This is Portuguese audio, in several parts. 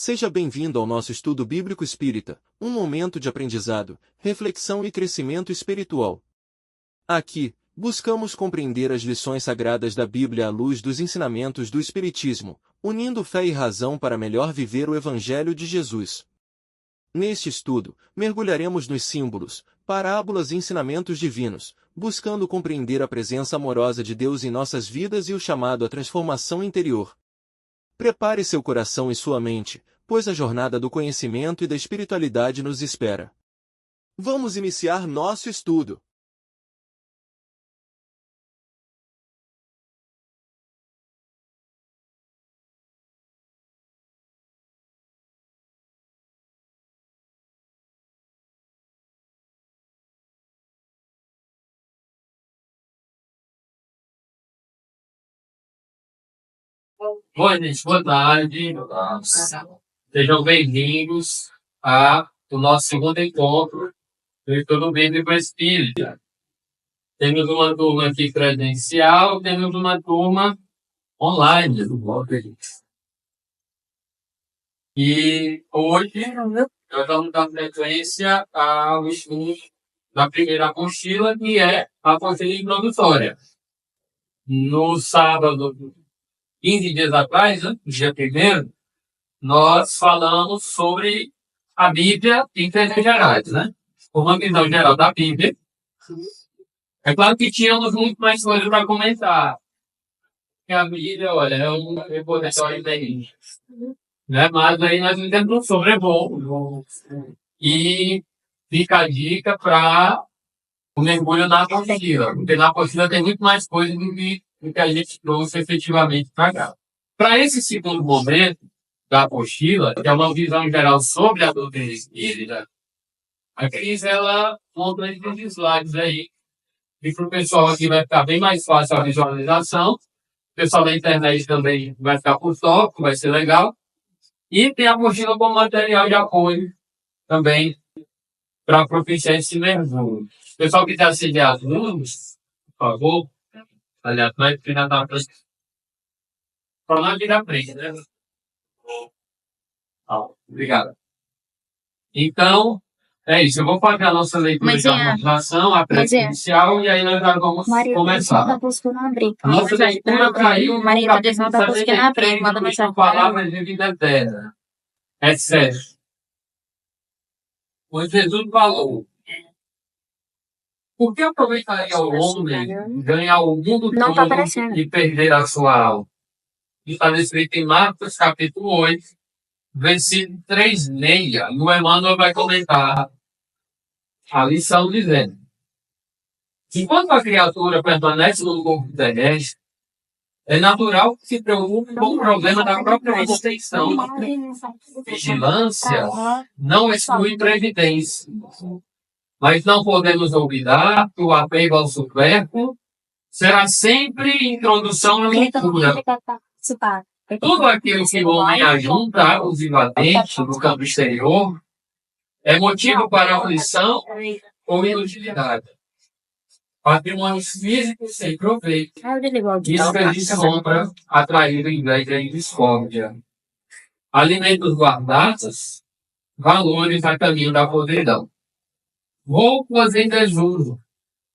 Seja bem-vindo ao nosso estudo bíblico espírita, um momento de aprendizado, reflexão e crescimento espiritual. Aqui, buscamos compreender as lições sagradas da Bíblia à luz dos ensinamentos do Espiritismo, unindo fé e razão para melhor viver o Evangelho de Jesus. Neste estudo, mergulharemos nos símbolos, parábolas e ensinamentos divinos, buscando compreender a presença amorosa de Deus em nossas vidas e o chamado à transformação interior. Prepare seu coração e sua mente, pois a jornada do conhecimento e da espiritualidade nos espera. Vamos iniciar nosso estudo. Oi, gente, boa tarde. Sejam bem-vindos ao nosso segundo encontro do Estudo Bíblico Espírita. Temos uma turma aqui presencial, temos uma turma online. E hoje nós vamos dar sequência ao estudo da primeira apostila, que é a apostila introdutória. No sábado, 15 dias atrás, né, dia 1º, nós falamos sobre a Bíblia em termos gerais, né? Uma visão geral da Bíblia. É claro que tínhamos muito mais coisas para comentar. Porque a Bíblia, olha, é um repositório bem, né? Mas aí nós fizemos um sobrevoo. E fica a dica para o mergulho na apostila. Porque na apostila tem muito mais coisa do que a gente trouxe efetivamente para cá. Para esse segundo momento da apostila, que é uma visão geral sobre a doutrina espírita, a Cris, ela monta esses slides aí, e para o pessoal aqui vai ficar bem mais fácil a visualização. O pessoal da internet também vai ficar por tópico, vai ser legal. E tem a apostila como material de apoio também para propiciar esse mergulho. O pessoal que quiser acender as luzes, por favor, aliás, vai virar da frente. Para lá virar frente, né? Obrigado. Então, é isso. Eu vou fazer a nossa leitura de harmonização, a prece inicial, e aí nós já vamos começar. A nossa leitura caiu no capítulo 73, com palavras de vida eterna. É sério. Pois Jesus falou: por que aproveitaria o homem ganhar o mundo todo e perder a sua alma? Está escrito em Marcos, capítulo 8, versículo 3,6. E o Emmanuel vai comentar a lição dizendo: enquanto a criatura permanece no corpo terrestre, é natural que se preocupe com o problema da própria manutenção. Vigilância não exclui previdência. Mas não podemos olvidar que o apego ao supérfluo será sempre introdução à loucura. Tudo aquilo que o homem ajunta abusivamente no campo exterior é motivo para aflição ou inutilidade. Patrimônios físicos sem proveito. Isso é de sombra, atraído inveja e discórdia. Alimentos guardados, valores a caminho da podridão. Roupas em desuso,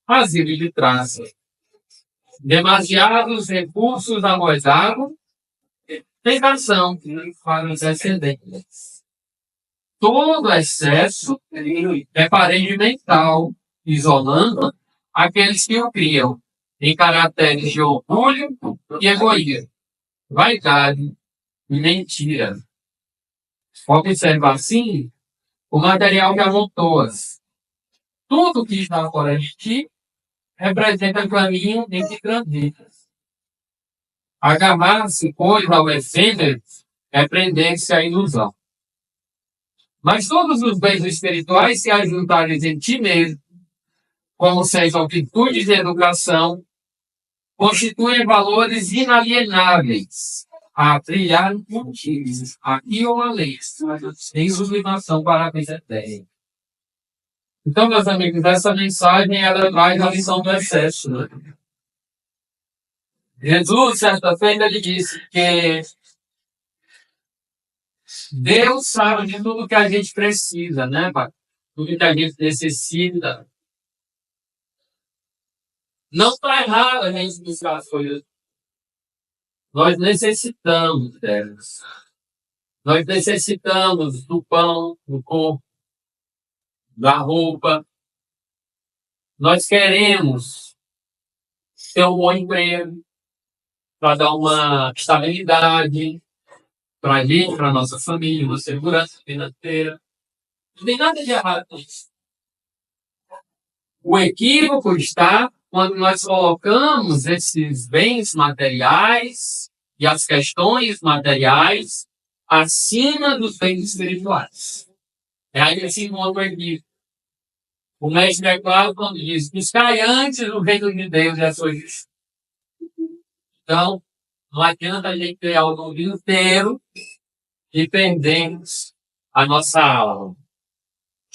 asilo de traça. Demasiados recursos amoedados, tentação para os excedentes. Todo excesso é parede mental, isolando aqueles que o criam em caracteres de orgulho e egoísmo, vaidade e mentira. Observa assim o material que amontoas. Tudo que está fora de ti representa caminho entre grandezas. Agarrar-se, pois, ao efêmero é prender-se à ilusão. Mas todos os bens espirituais se ajuntarem em ti mesmo, como sejam virtudes de educação, constituem valores inalienáveis a trilhar contigo, aqui ou além, em sublimação para a vida eterna. Então, meus amigos, essa mensagem ela traz a lição do excesso, né? Jesus, certa feita, ele disse que Deus sabe de tudo que a gente precisa, né, pai? Tudo que a gente necessita. Não está errado a gente buscar as coisas. Nós necessitamos delas. Nós necessitamos do pão, do corpo, da roupa. Nós queremos ter um bom emprego para dar uma estabilidade para a gente, para a nossa família, uma segurança financeira. Não tem nada de errado com isso. O equívoco está quando nós colocamos esses bens materiais e as questões materiais acima dos bens espirituais. É aí que se encontra o equívoco. O mestre é claro quando diz: buscai antes o reino de Deus e a sua justiça. Então, não adianta a gente criar o mundo inteiro e perdermos a nossa alma.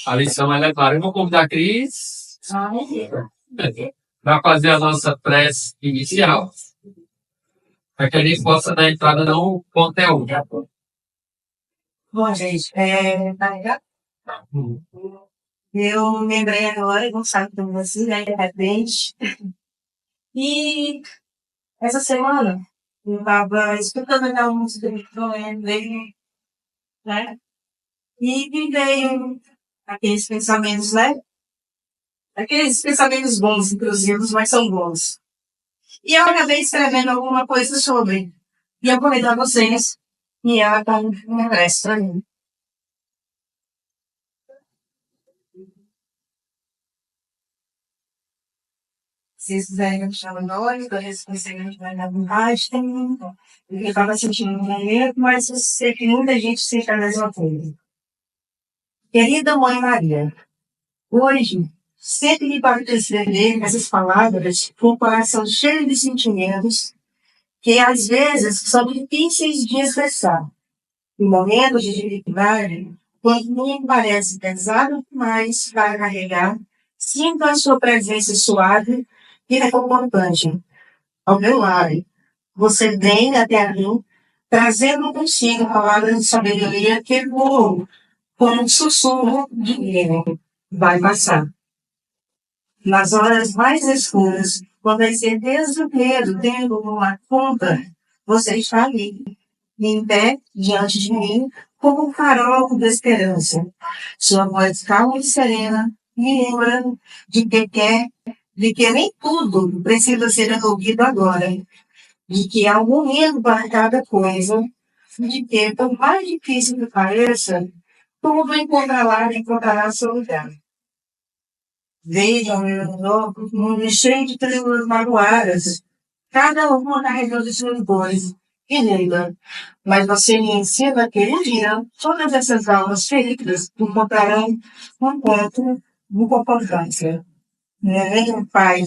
A lição é clara. Eu vou convidar a Cris para fazer a nossa prece inicial, para que a gente possa dar entrada no conteúdo. Bom, gente, eu lembrei agora, não sabe como você, né, de repente. E essa semana eu estava escutando aquela música do Joelho, né? E me veio aqueles pensamentos, né? Aqueles pensamentos bons, inclusivos, mas são bons. E eu acabei escrevendo alguma coisa sobre. E eu vou ler vocês. E ela está no resto para mim. Se vocês quiserem me chamar nome, eu respondi vai dar vontade, tem. Eu estava sentindo um momento, mas eu sei que muita gente sente a mesma coisa. Querida Mãe Maria, hoje, sempre me parece escrever essas palavras com o coração cheio de sentimentos que às vezes são difíceis de expressar. Em momentos de dificuldade, quando me parece pesado demais para carregar, sinto a sua presença suave e reconfortante ao meu lado. Você vem até mim, trazendo consigo palavras de sabedoria que voam como um sussurro divino. Vai passar. Nas horas mais escuras, quando a incerteza do medo tendo uma conta, você está ali, em pé, diante de mim, como um farol da esperança. Sua voz calma e serena me lembra de que nem tudo precisa ser ouvido agora, de que há um momento para cada coisa, de que, por mais difícil que pareça, tudo encontrará seu lugar. Vejo ao meu redor um mundo cheio de pessoas magoadas, cada uma carregando suas dores. Que linda! Mas você me ensina que um dia todas essas almas feridas encontrarão um ponto de concordância. Meu Pai,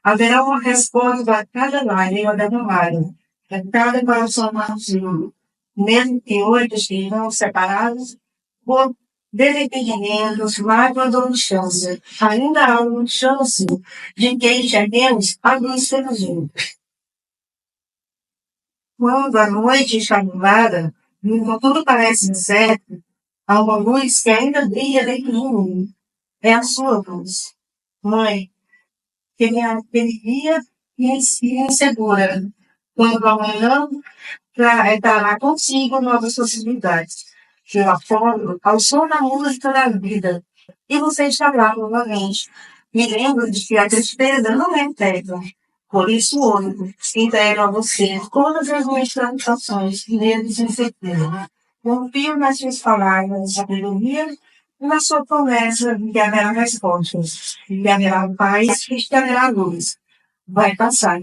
haverá uma resposta a cada lágrima derramada, a cada coração macio, mesmo que hoje estejam separados por desimpedimentos, mágoas ou chance. Ainda há uma chance de que enxerguemos a luz seduzir. Quando a noite está nublada, e tudo parece incerto, há uma luz que ainda brilha dentro de mim. É a sua luz. Mãe, que me alivia e insegura. Quando amanhã trará consigo novas possibilidades. Eu acordo ao som da música da vida. E você está lá novamente. Me lembro de que a tristeza não é eterna. Por isso hoje, entrego a você todas as minhas preocupações, medos e incertezas. Confio nas suas palavras de sabedoria e na sua promessa de que haverá respostas, que haverá paz e que haverá luz. Vai passar,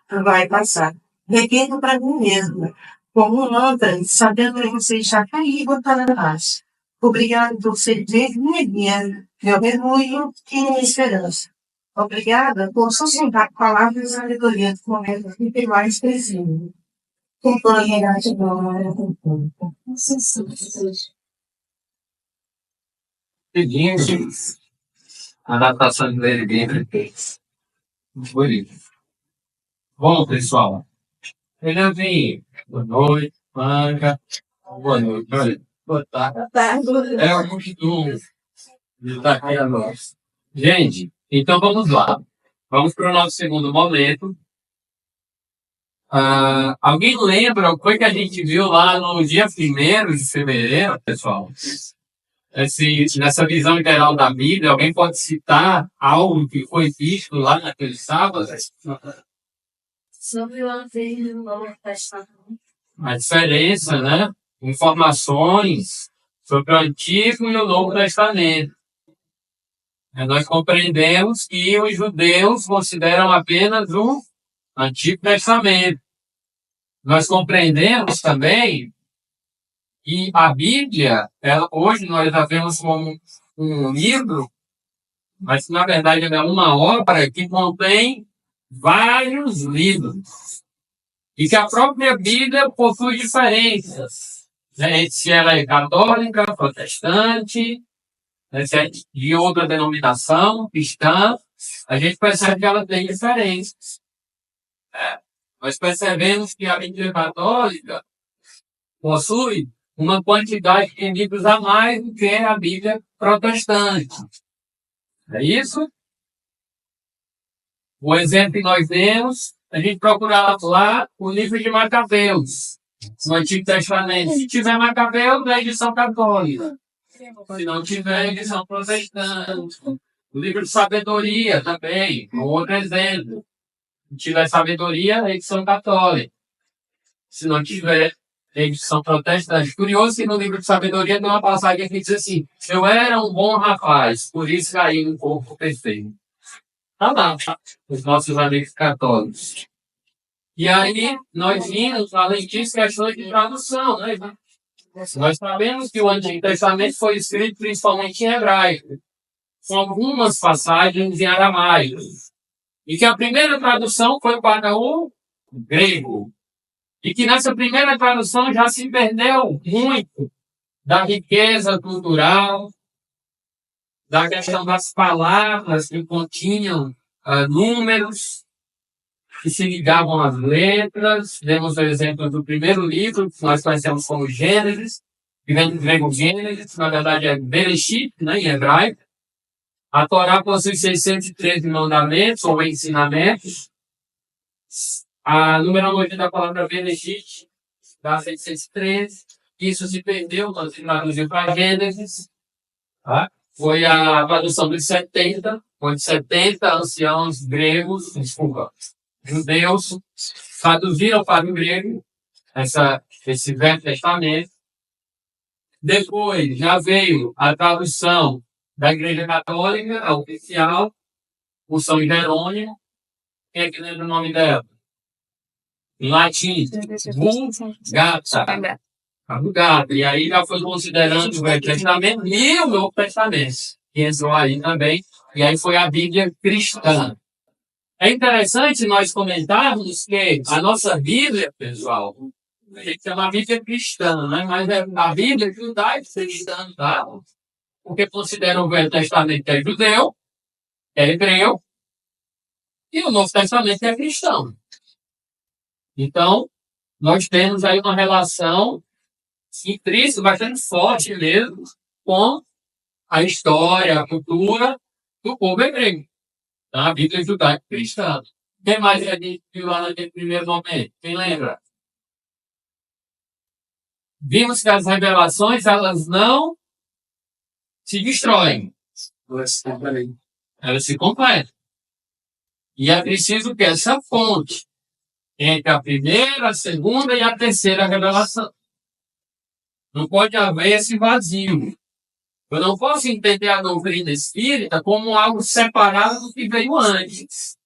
vai passar. Repito para mim mesma, como um mantra, sabendo que você está caído para a paz. Obrigado por ser minha guia, meu mergulho e minha esperança. Obrigada por sustentar palavras de sabedoria do momento que mais preciso. Com toda a gratidão, Seguinte, a adaptação dele bem perfeita. Muito bonito. Bom, pessoal, Renatinho, boa noite, Manca. Boa noite. Olha, boa tarde. É o costume de estar aqui a nós. Gente, então vamos lá. Vamos para o nosso segundo momento. Alguém lembra o que foi que a gente viu lá no dia 1º de fevereiro, pessoal? Nessa visão geral da Bíblia, alguém pode citar algo que foi visto lá naquele sábado? Sobre o Antigo e o Novo Testamento. A diferença, né? Informações sobre o Antigo e o Novo Testamento. Nós compreendemos que os judeus consideram apenas o Antigo Testamento. Nós compreendemos também que a Bíblia, hoje nós a vemos como um livro, mas na verdade ela é uma obra que contém vários livros. E que a própria Bíblia possui diferenças. Né? Se ela é católica, protestante, né? Se é de outra denominação, cristã, a gente percebe que ela tem diferenças. Nós percebemos que a Bíblia católica possui uma quantidade de livros a mais do que a Bíblia protestante. É isso? O exemplo que nós temos, a gente procura lá o livro de Macabeus, no Antigo Testamento. Se tiver Macabeus, é edição católica. Se não tiver, é edição protestante. O livro de Sabedoria também, um outro exemplo. Se tiver Sabedoria, é edição católica. Se não tiver, é edição protestante. Curioso que no livro de Sabedoria tem uma passagem que diz assim: eu era um bom rapaz, por isso caí um corpo perfeito. Tá lá, os nossos amigos católicos. E aí, nós vimos, além disso, questões de tradução, né? Nós sabemos que o Antigo Testamento foi escrito principalmente em hebraico, com algumas passagens em aramaico. E que a primeira tradução foi para o grego. E que nessa primeira tradução já se perdeu muito da riqueza cultural, da questão das palavras que continham números, que se ligavam às letras. Demos o exemplo do primeiro livro, que nós conhecemos como Gênesis, que vem do grego Gênesis, na verdade é Bereshit, né, em hebraico. A Torá possui 613 mandamentos ou ensinamentos. A numerologia da palavra Bereshit dá 613. Isso se perdeu, nós traduzimos para Gênesis. Tá? Foi a tradução dos 70, onde 70 anciãos gregos, judeus, traduziram para o grego esse Velho Testamento. Depois já veio a tradução da Igreja Católica, a oficial, o São Jerônimo. Quem é que lembra o nome dela? Em latim, Vulgata. Vulgata. E aí já foi considerando o Velho Testamento e o Novo Testamento, que entrou aí também. E aí foi a Bíblia cristã. É interessante nós comentarmos que a nossa Bíblia, pessoal, a gente chama a Bíblia cristã, né? Mas é a Bíblia judaico-cristã, tá? Porque consideram o Velho Testamento que é judeu, é hebreu, e o Novo Testamento é cristão. Então, nós temos aí uma relação intrínseca, bastante forte mesmo, com a história, a cultura do povo hebreu. Tá? A Bíblia judaico-cristã. Quem mais a gente viu lá naquele primeiro momento? Quem lembra? Vimos que as revelações, elas não se destroem. Elas se completam. E é preciso que essa fonte entre a primeira, a segunda e a terceira revelação. Não pode haver esse vazio. Eu não posso entender a doutrina espírita como algo separado do que veio antes.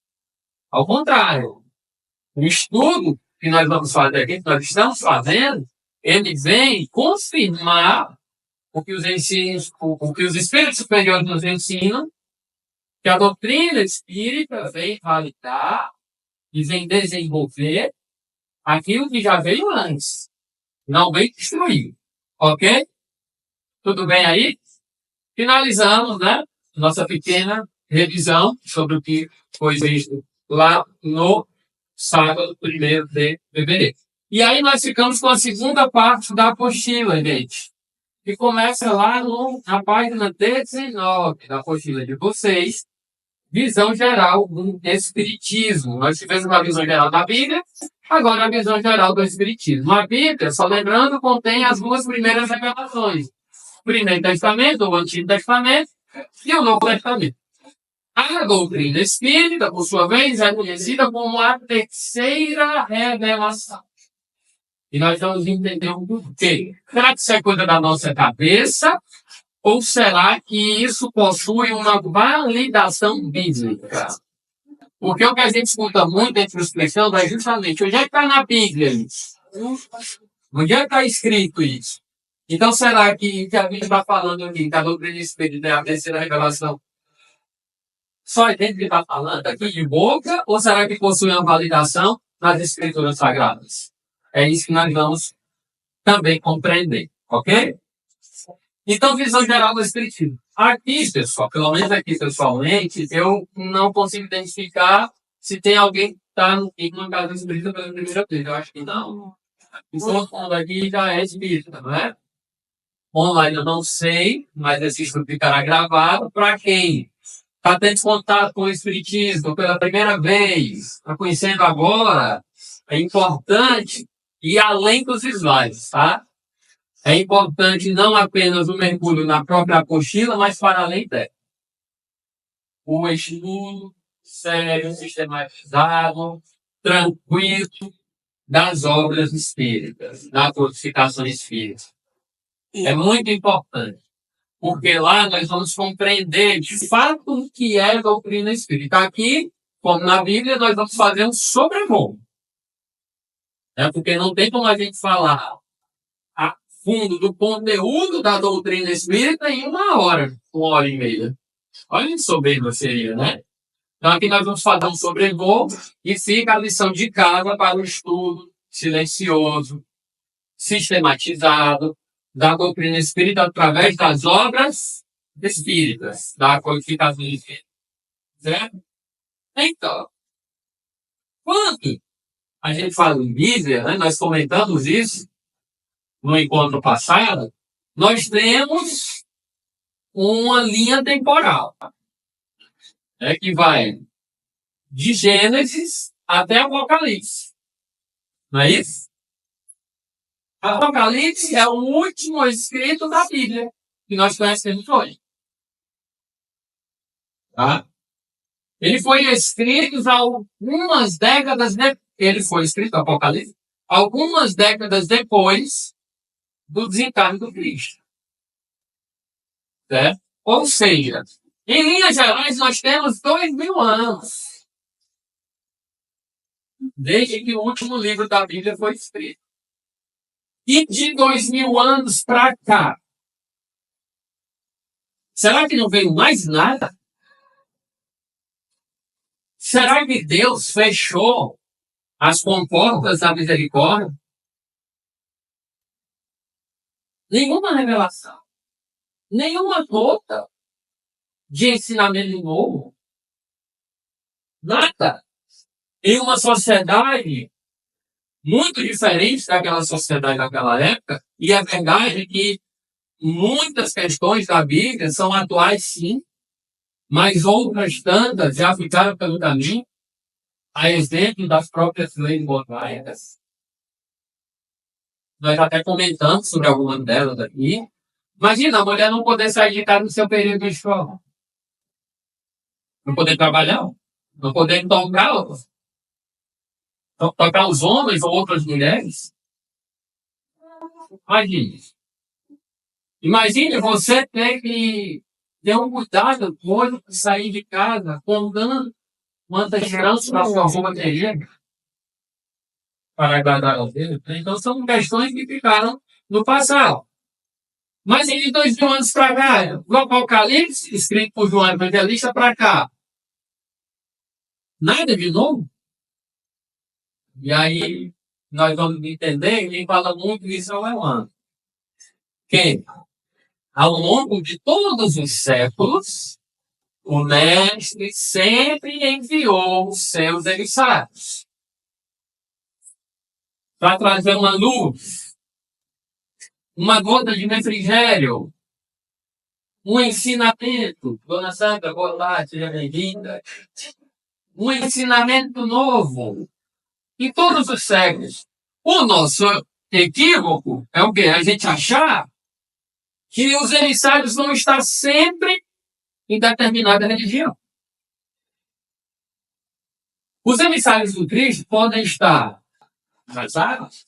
Ao contrário. O estudo que nós vamos fazer aqui, que nós estamos fazendo, ele vem confirmar o que os espíritos superiores nos ensinam, que a doutrina espírita vem validar e vem desenvolver aquilo que já veio antes. Não vem destruir. Ok? Tudo bem aí? Finalizamos, né? Nossa pequena revisão sobre o que foi visto lá no sábado 1º de fevereiro. E aí nós ficamos com a segunda parte da apostila, gente, que começa lá na página 19 da apostila de vocês, visão geral do Espiritismo. Nós tivemos uma visão geral da Bíblia, agora a visão geral do Espiritismo. A Bíblia, só lembrando, contém as duas primeiras revelações. O Primeiro Testamento, o Antigo Testamento, e o Novo Testamento. A doutrina espírita, por sua vez, é conhecida como a terceira revelação. E nós vamos entender o porquê. Será que isso é coisa da nossa cabeça? Ou será que isso possui uma validação bíblica? Porque o que a gente escuta muito entre os cristãos é justamente onde é que está na Bíblia isso? Onde é que está escrito isso? Então, será que a gente está falando aqui, que a doutrina espírita é a terceira revelação? Só a gente que está falando aqui de boca? Ou será que possui uma validação nas escrituras sagradas? É isso que nós vamos também compreender, ok? Então, visão geral do Espiritismo. Aqui, pessoal, pelo menos aqui pessoalmente, eu não consigo identificar se tem alguém que está numa casa espírita pela primeira vez. Eu acho que não. Todo mundo aqui já é espírita, não é? Online eu não sei, mas esse estudo ficará gravado. Para quem está tendo contato com o Espiritismo pela primeira vez, está conhecendo agora, é importante ir além dos slides, tá? É importante não apenas o mergulho na própria apostila, mas para além dela. O estudo sério, sistematizado, tranquilo das obras espíritas, da codificação espírita. É muito importante, porque lá nós vamos compreender de fato o que é a doutrina espírita. Aqui, como na Bíblia, nós vamos fazer um sobrevoo. Porque não tem como a gente falar fundo do conteúdo da doutrina espírita em 1 hora e meia. Olha que soberba seria, né? Então aqui nós vamos fazer um sobrevoo e fica a lição de casa para o estudo silencioso, sistematizado da doutrina espírita através das obras espíritas, da codificação espírita. Certo? Então, quando a gente fala em Bíblia, né, nós comentamos isso no encontro passado, nós temos uma linha temporal, que vai de Gênesis até Apocalipse. Não é isso? Apocalipse é o último escrito da Bíblia que nós conhecemos hoje. Tá? Ele foi escrito algumas décadas depois. Ele foi escrito, Apocalipse, algumas décadas depois do desencarne do Cristo. Certo? Ou seja, em linhas gerais, nós temos 2000 anos desde que o último livro da Bíblia foi escrito. E de 2000 anos para cá, será que não veio mais nada? Será que Deus fechou as comportas da misericórdia? Nenhuma revelação, nenhuma gota de ensinamento novo, nada. Em uma sociedade muito diferente daquela sociedade daquela época, e é verdade que muitas questões da Bíblia são atuais, sim, mas outras tantas já ficaram pelo caminho, a exemplo das próprias leis mosaicas. Nós até comentamos sobre algumas delas aqui. Imagina a mulher não poder sair de casa no seu período de escola. Não poder trabalhar. Não poder tocar os homens ou outras mulheres. Imagine. Imagine você ter que ter um cuidado quando sair de casa, contando quantas tranças na sua roupa teria para agradar a Deus. Então são questões que ficaram no passado. Mas em 2000 anos para cá, do Apocalipse, escrito por João Evangelista, para cá, nada de novo. E aí nós vamos entender, quem fala muito isso é o Elano. Que ao longo de todos os séculos, o Mestre sempre enviou os seus emissários. para trazer uma luz, uma gota de refrigério, um ensinamento. Dona Santa, boa tarde, seja bem-vinda. Um ensinamento novo em todos os séculos. O nosso equívoco é o quê? A gente achar que os emissários vão estar sempre em determinada religião. Os emissários do Cristo podem estar nas áreas,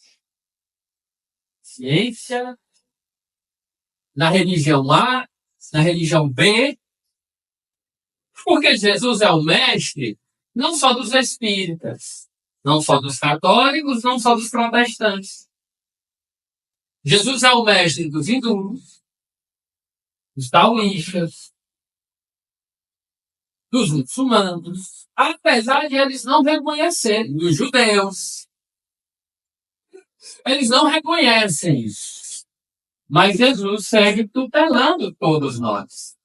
ciência, na religião A, na religião B, porque Jesus é o mestre não só dos espíritas, não só dos católicos, não só dos protestantes. Jesus é o mestre dos hindus, dos taoístas, dos muçulmanos, apesar de eles não reconhecerem, dos judeus. Eles não reconhecem isso. Mas Jesus segue tutelando todos nós.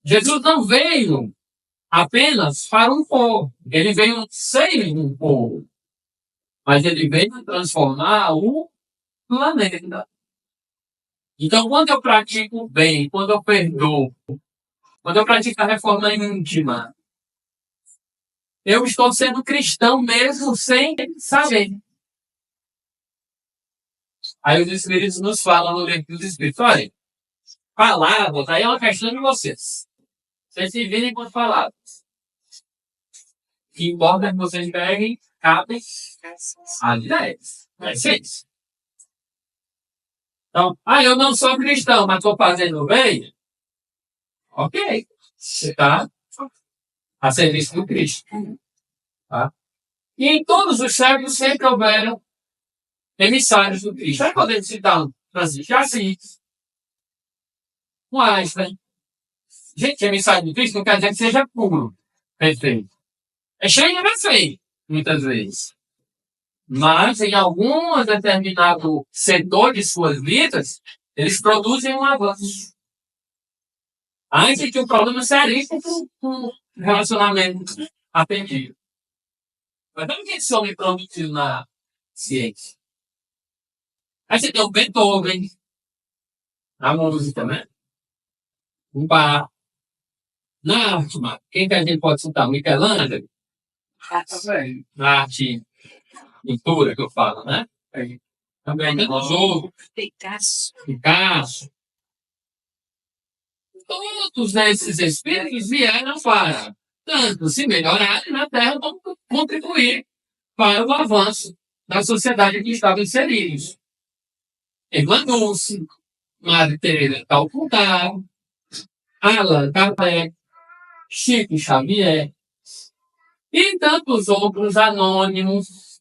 Jesus não veio apenas para um povo. Ele veio ser um povo. Mas ele veio transformar o planeta. Então, quando eu pratico o bem, quando eu perdoo, quando eu pratico a reforma íntima, eu estou sendo cristão mesmo sem saber. Aí os Espíritos nos falam no livro dos Espíritos, olha, palavras, aí é uma questão de vocês. Vocês se virem com as palavras. O que importa é que vocês peguem, cabem as ideias. É isso. Então, eu não sou cristão, mas estou fazendo bem. Ok. Você está a serviço do Cristo. Tá? E em todos os séculos sempre houveram emissários do Cristo. Aí podemos citar um Francisco de Assis, um Einstein. Gente, emissário do Cristo não quer dizer que seja puro, perfeito. É cheio de defeito, muitas vezes. Mas em algum determinado setor de suas vidas, eles produzem um avanço. Einstein tinha um problema seríssimo com relacionamento afetivo. Mas como que esse homem produziu na ciência? Aí você tem o Beethoven, a música, né? Um bar. Na arte, mano. Quem que a gente pode citar? Michelangelo? Na arte, pintura que eu falo, né? Também tem os outros. Picasso. Todos esses espíritos vieram para tanto se melhorarem na Terra como contribuir para o avanço da sociedade que estavam inseridos. Irmã Dulce, Madre Teresa de Calcutá, Allan Kardec, Chico Xavier e tantos outros anônimos,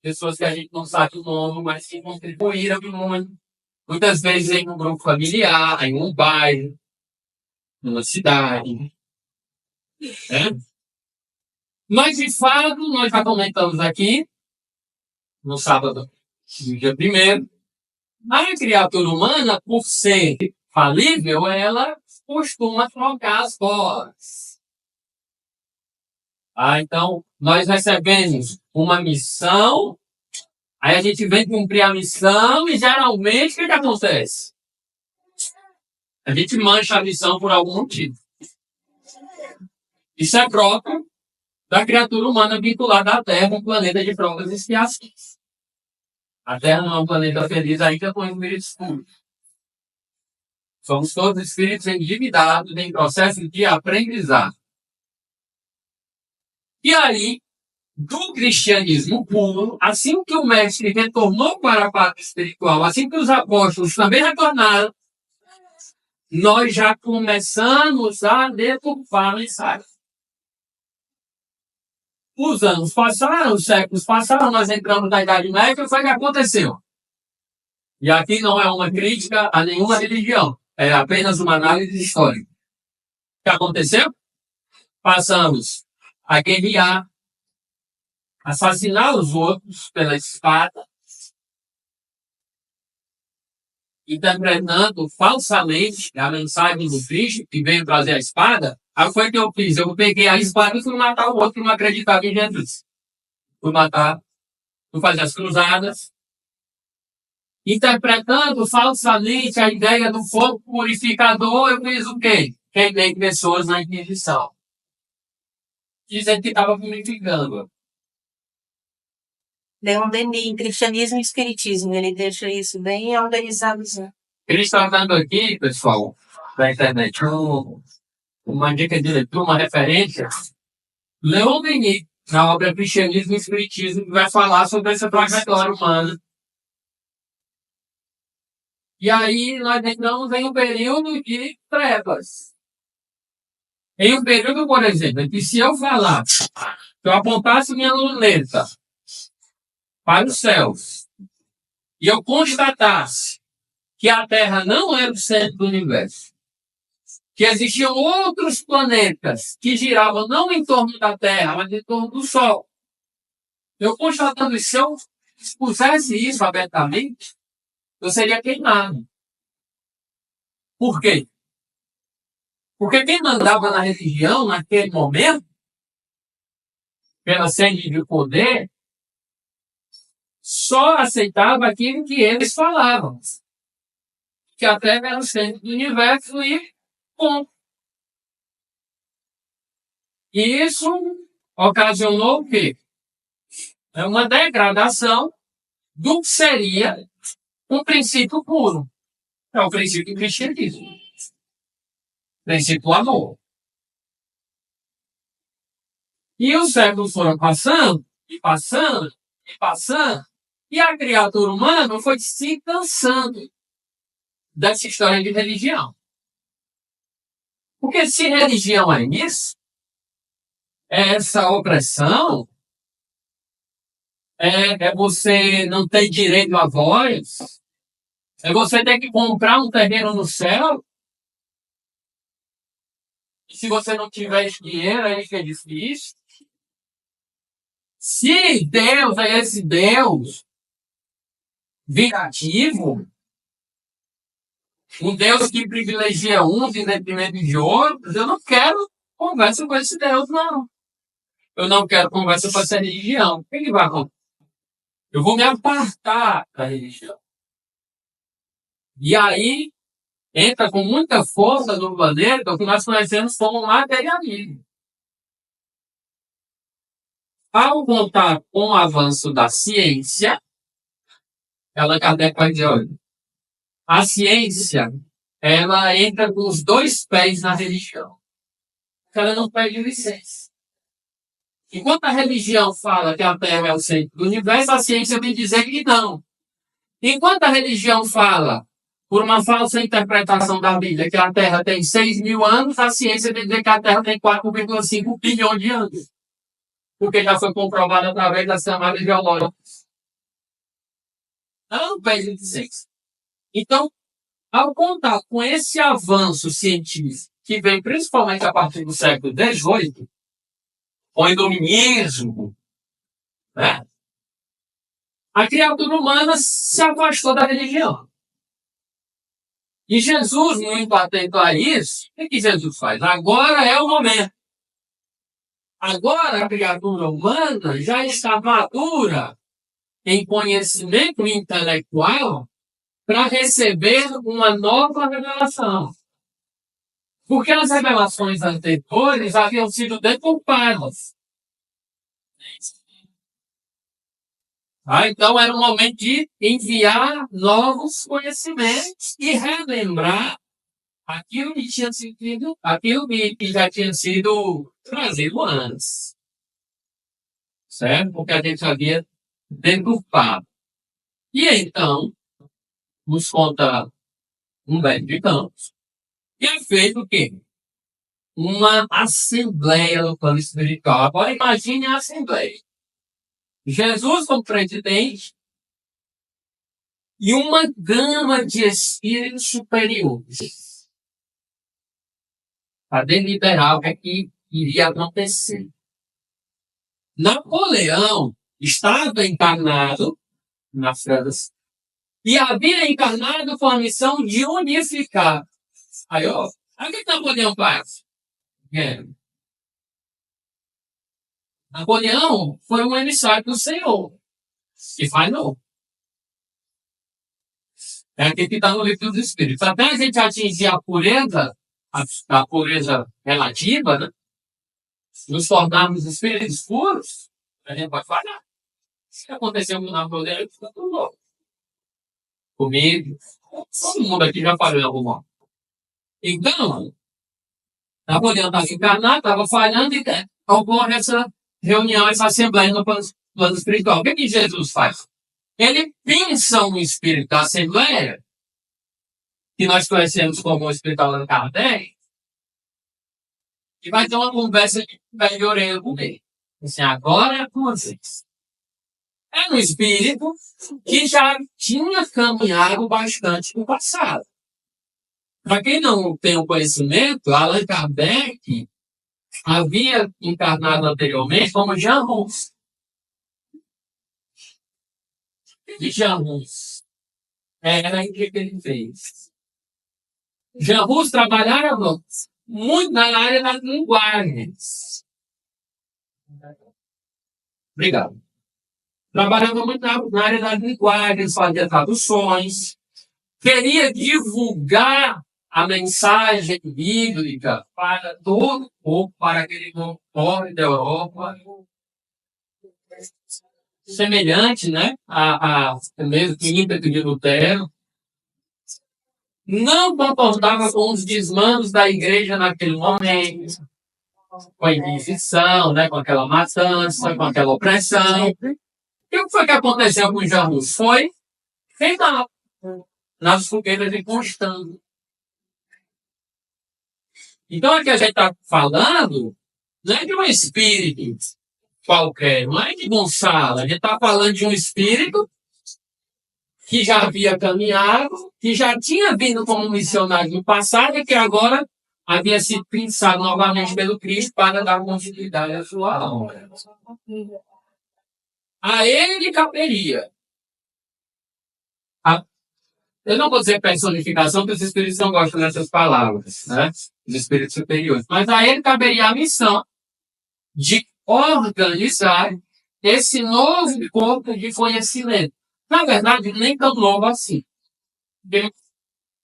pessoas que a gente não sabe o nome, mas que contribuíram muito, muitas vezes em um grupo familiar, em um bairro, numa cidade. Né? Mas, de fato, nós já comentamos aqui, no sábado, no dia 1º, a criatura humana, por ser falível, ela costuma trocar as bolas. Então, nós recebemos uma missão, aí a gente vem cumprir a missão e, geralmente, o que acontece? A gente mancha a missão por algum motivo. Isso é próprio da criatura humana vinculada à Terra, um planeta de provas e expiações. A Terra não é um planeta feliz ainda com espíritos puros. Somos todos espíritos endividados em processo de aprendizado. E aí, do cristianismo puro, assim que o mestre retornou para a parte espiritual, assim que os apóstolos também retornaram, nós já começamos a deturpar a mensagem. Os anos passaram, os séculos passaram, nós entramos na Idade Média, o que foi que aconteceu? E aqui não é uma crítica a nenhuma religião, é apenas uma análise histórica. O que aconteceu? Passamos a guerrear, assassinar os outros pela espada, interpretando falsamente a mensagem do Cristo, que veio trazer a espada. Aí foi o que eu fiz. Eu peguei a espada e fui matar o outro que não acreditava em Jesus. Fui matar Tu faz as cruzadas, interpretando falsamente a ideia do fogo purificador, eu fiz o quê? Queimei pessoas na Inquisição. Dizendo que estava purificando. Leon Denis, cristianismo e espiritismo, ele deixa isso bem organizado. Eles estão dando aqui, pessoal, da internet, uma dica de leitura, uma referência. Leon Denis, na obra Cristianismo e Espiritismo, que vai falar sobre essa trajetória humana. E aí nós entramos em um período de trevas. Em um período, por exemplo, em que se eu falasse, se eu apontasse minha luneta para os céus e eu constatasse que a Terra não era o centro do universo, que existiam outros planetas que giravam não em torno da Terra, mas em torno do Sol. Eu constatando isso, se eu expusesse isso abertamente, eu seria queimado. Por quê? Porque quem mandava na religião, naquele momento, pela sede de poder, só aceitava aquilo que eles falavam. Que a Terra era o centro do universo e ponto. E isso ocasionou o quê? É uma degradação do que seria um princípio puro. É o princípio do cristianismo. Princípio do amor. E os séculos foram passando, e passando, e passando, e a criatura humana foi se cansando dessa história de religião. Porque se religião é isso, é essa opressão, é você não ter direito a voz, é você ter que comprar um terreno no céu, e se você não tiver esse dinheiro, aí fica difícil. Se Deus é esse Deus vingativo, um Deus que privilegia uns em detrimento de outros, eu não quero conversa com esse Deus, não. Eu não quero conversa com essa religião. O que vai acontecer? Eu vou me apartar da religião. E aí, entra com muita força no planeta o que nós conhecemos como materialismo. Ao contar com o avanço da ciência, Kardec vai dizer, olha, a ciência, ela entra com os dois pés na religião. Ela não pede licença. Enquanto a religião fala que a Terra é o centro do universo, a ciência vem dizer que não. Enquanto a religião fala, por uma falsa interpretação da Bíblia, que a Terra tem 6.000 anos, a ciência vem dizer que a Terra tem 4,5 bilhões de anos. Porque já foi comprovado através das camadas geológicas. Ela não pede licença. Então, ao contar com esse avanço científico, que vem principalmente a partir do século XVIII, com o iluminismo, né? A criatura humana se afastou da religião. E Jesus, muito atento a isso, o que Jesus faz? Agora é o momento. Agora a criatura humana já está madura em conhecimento intelectual para receber uma nova revelação. Porque as revelações anteriores haviam sido deturpadas. Então era um momento de enviar novos conhecimentos e relembrar aquilo que tinha sido, aquilo que já tinha sido trazido antes. Certo? Porque a gente havia deturpado. E então, nos conta Humberto de Campos, que é feito o quê? Uma assembleia no plano espiritual. Agora imagine a assembleia. Jesus como presidente e uma gama de espíritos superiores para deliberar o que é que iria acontecer. Napoleão estava encarnado na França e havia encarnado com a missão de unificar. Aí, ó, o que Napoleão faz? Napoleão foi um emissário do Senhor. E falhou. É aquilo que está no livro dos Espíritos. Até a gente atingir a pureza relativa, né? Nos tornarmos espíritos puros, a gente pode falhar. Se aconteceu com o Napoleão, fica tudo louco. Comigo, todo mundo aqui já falhou em algum momento. Então, Napoleão estava encarnado, estava falhando e ocorre essa reunião, essa assembleia no plano espiritual. O que Jesus faz? Ele pensa um espírito da assembleia, que nós conhecemos como o espírito Allan Kardec, e vai ter uma conversa de pé de orelha com ele. Assim, agora é com vocês. É um espírito que já tinha caminhado bastante no passado. Para quem não tem o conhecimento, Allan Kardec havia encarnado anteriormente como Jean Rus. E Jean Rus era o que ele fez. Jean Rus trabalhava muito na área das linguagens. Obrigado. Trabalhava muito na área das linguagens, fazia traduções, queria divulgar a mensagem bíblica para todo o povo, para aquele povo da Europa, semelhante, né, a mesmo ímpeto de Lutero. Não concordava com os desmandos da igreja naquele momento, com a Inquisição, né, com aquela matança, com aquela opressão. E o que foi que aconteceu com Jean Rus? Foi queimado nas fogueiras de Constança. Então, aqui a gente está falando não é de um espírito qualquer, não é de Gonçalo. A gente está falando de um espírito que já havia caminhado, que já tinha vindo como missionário no passado e que agora havia sido pensado novamente pelo Cristo para dar continuidade à sua obra. A ele caberia. Eu não vou dizer personificação, porque os espíritos não gostam dessas palavras, né? Os espíritos superiores. Mas a ele caberia a missão de organizar esse novo corpo de conhecimento. Na verdade, nem tão novo assim. Porque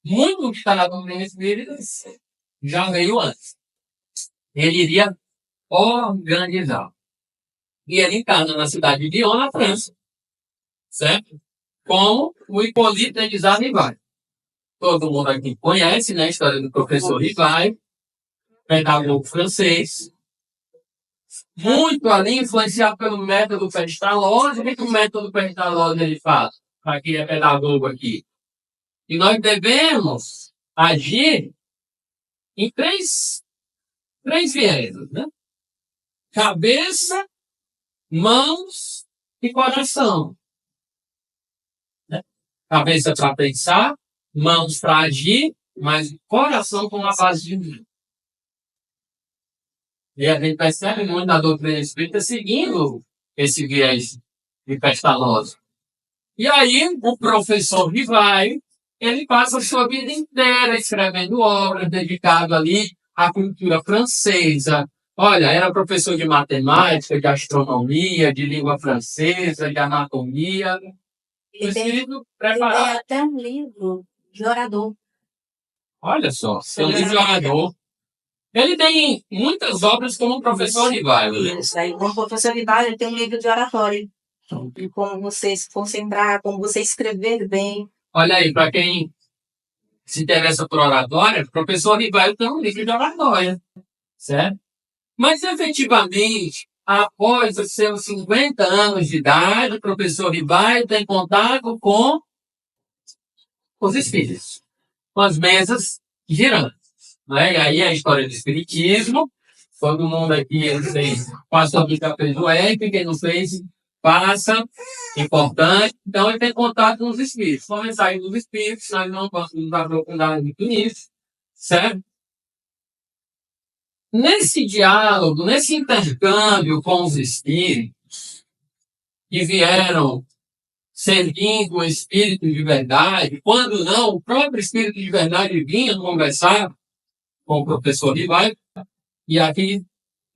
muito que está na doutrina espírita já veio antes. Ele iria organizar. E ele encarna na cidade de Lyon, na França. Certo? Como o Hippolyte Denis Rivail. Todo mundo aqui conhece, né, a história do professor Rivail, pedagogo francês. Muito ali influenciado pelo método Pestalozzi. O que o método Pestalozzi ele faz? Para quem é pedagogo aqui. E nós devemos agir em três vieses, né? Cabeça, mãos e coração. Né? Cabeça para pensar, mãos para agir, mas coração com a base de mim. E a gente percebe muito na doutrina espírita seguindo esse viés de Pestalozzi. E aí, o professor Rivail, ele passa a sua vida inteira escrevendo obras dedicadas ali à cultura francesa. Olha, era professor de matemática, de astronomia, de língua francesa, de anatomia. Ele tem até um livro de orador. Olha só, seu livro de orador. Ele tem muitas obras como professor Rivail. Isso aí, como professor Rivail, ele tem um livro de oratório. E como você se concentrar, como você escrever bem. Olha aí, para quem se interessa por oratória, o professor Rivail tem um livro de oratória. Certo? Mas, efetivamente, após os seus 50 anos de idade, o professor Rivail tem contato com os espíritos, com as mesas girantes. Né? E aí a história do espiritismo, todo mundo aqui passou a aplicar pelo EC, quem não fez, passa, importante. Então ele tem contato com os espíritos. Com a mensagem dos espíritos, nós não vamos nos aprofundar muito nisso, certo? Nesse diálogo, nesse intercâmbio com os espíritos, que vieram servindo o espírito de verdade, quando não, o próprio espírito de verdade vinha conversar com o professor Rivail, e aqui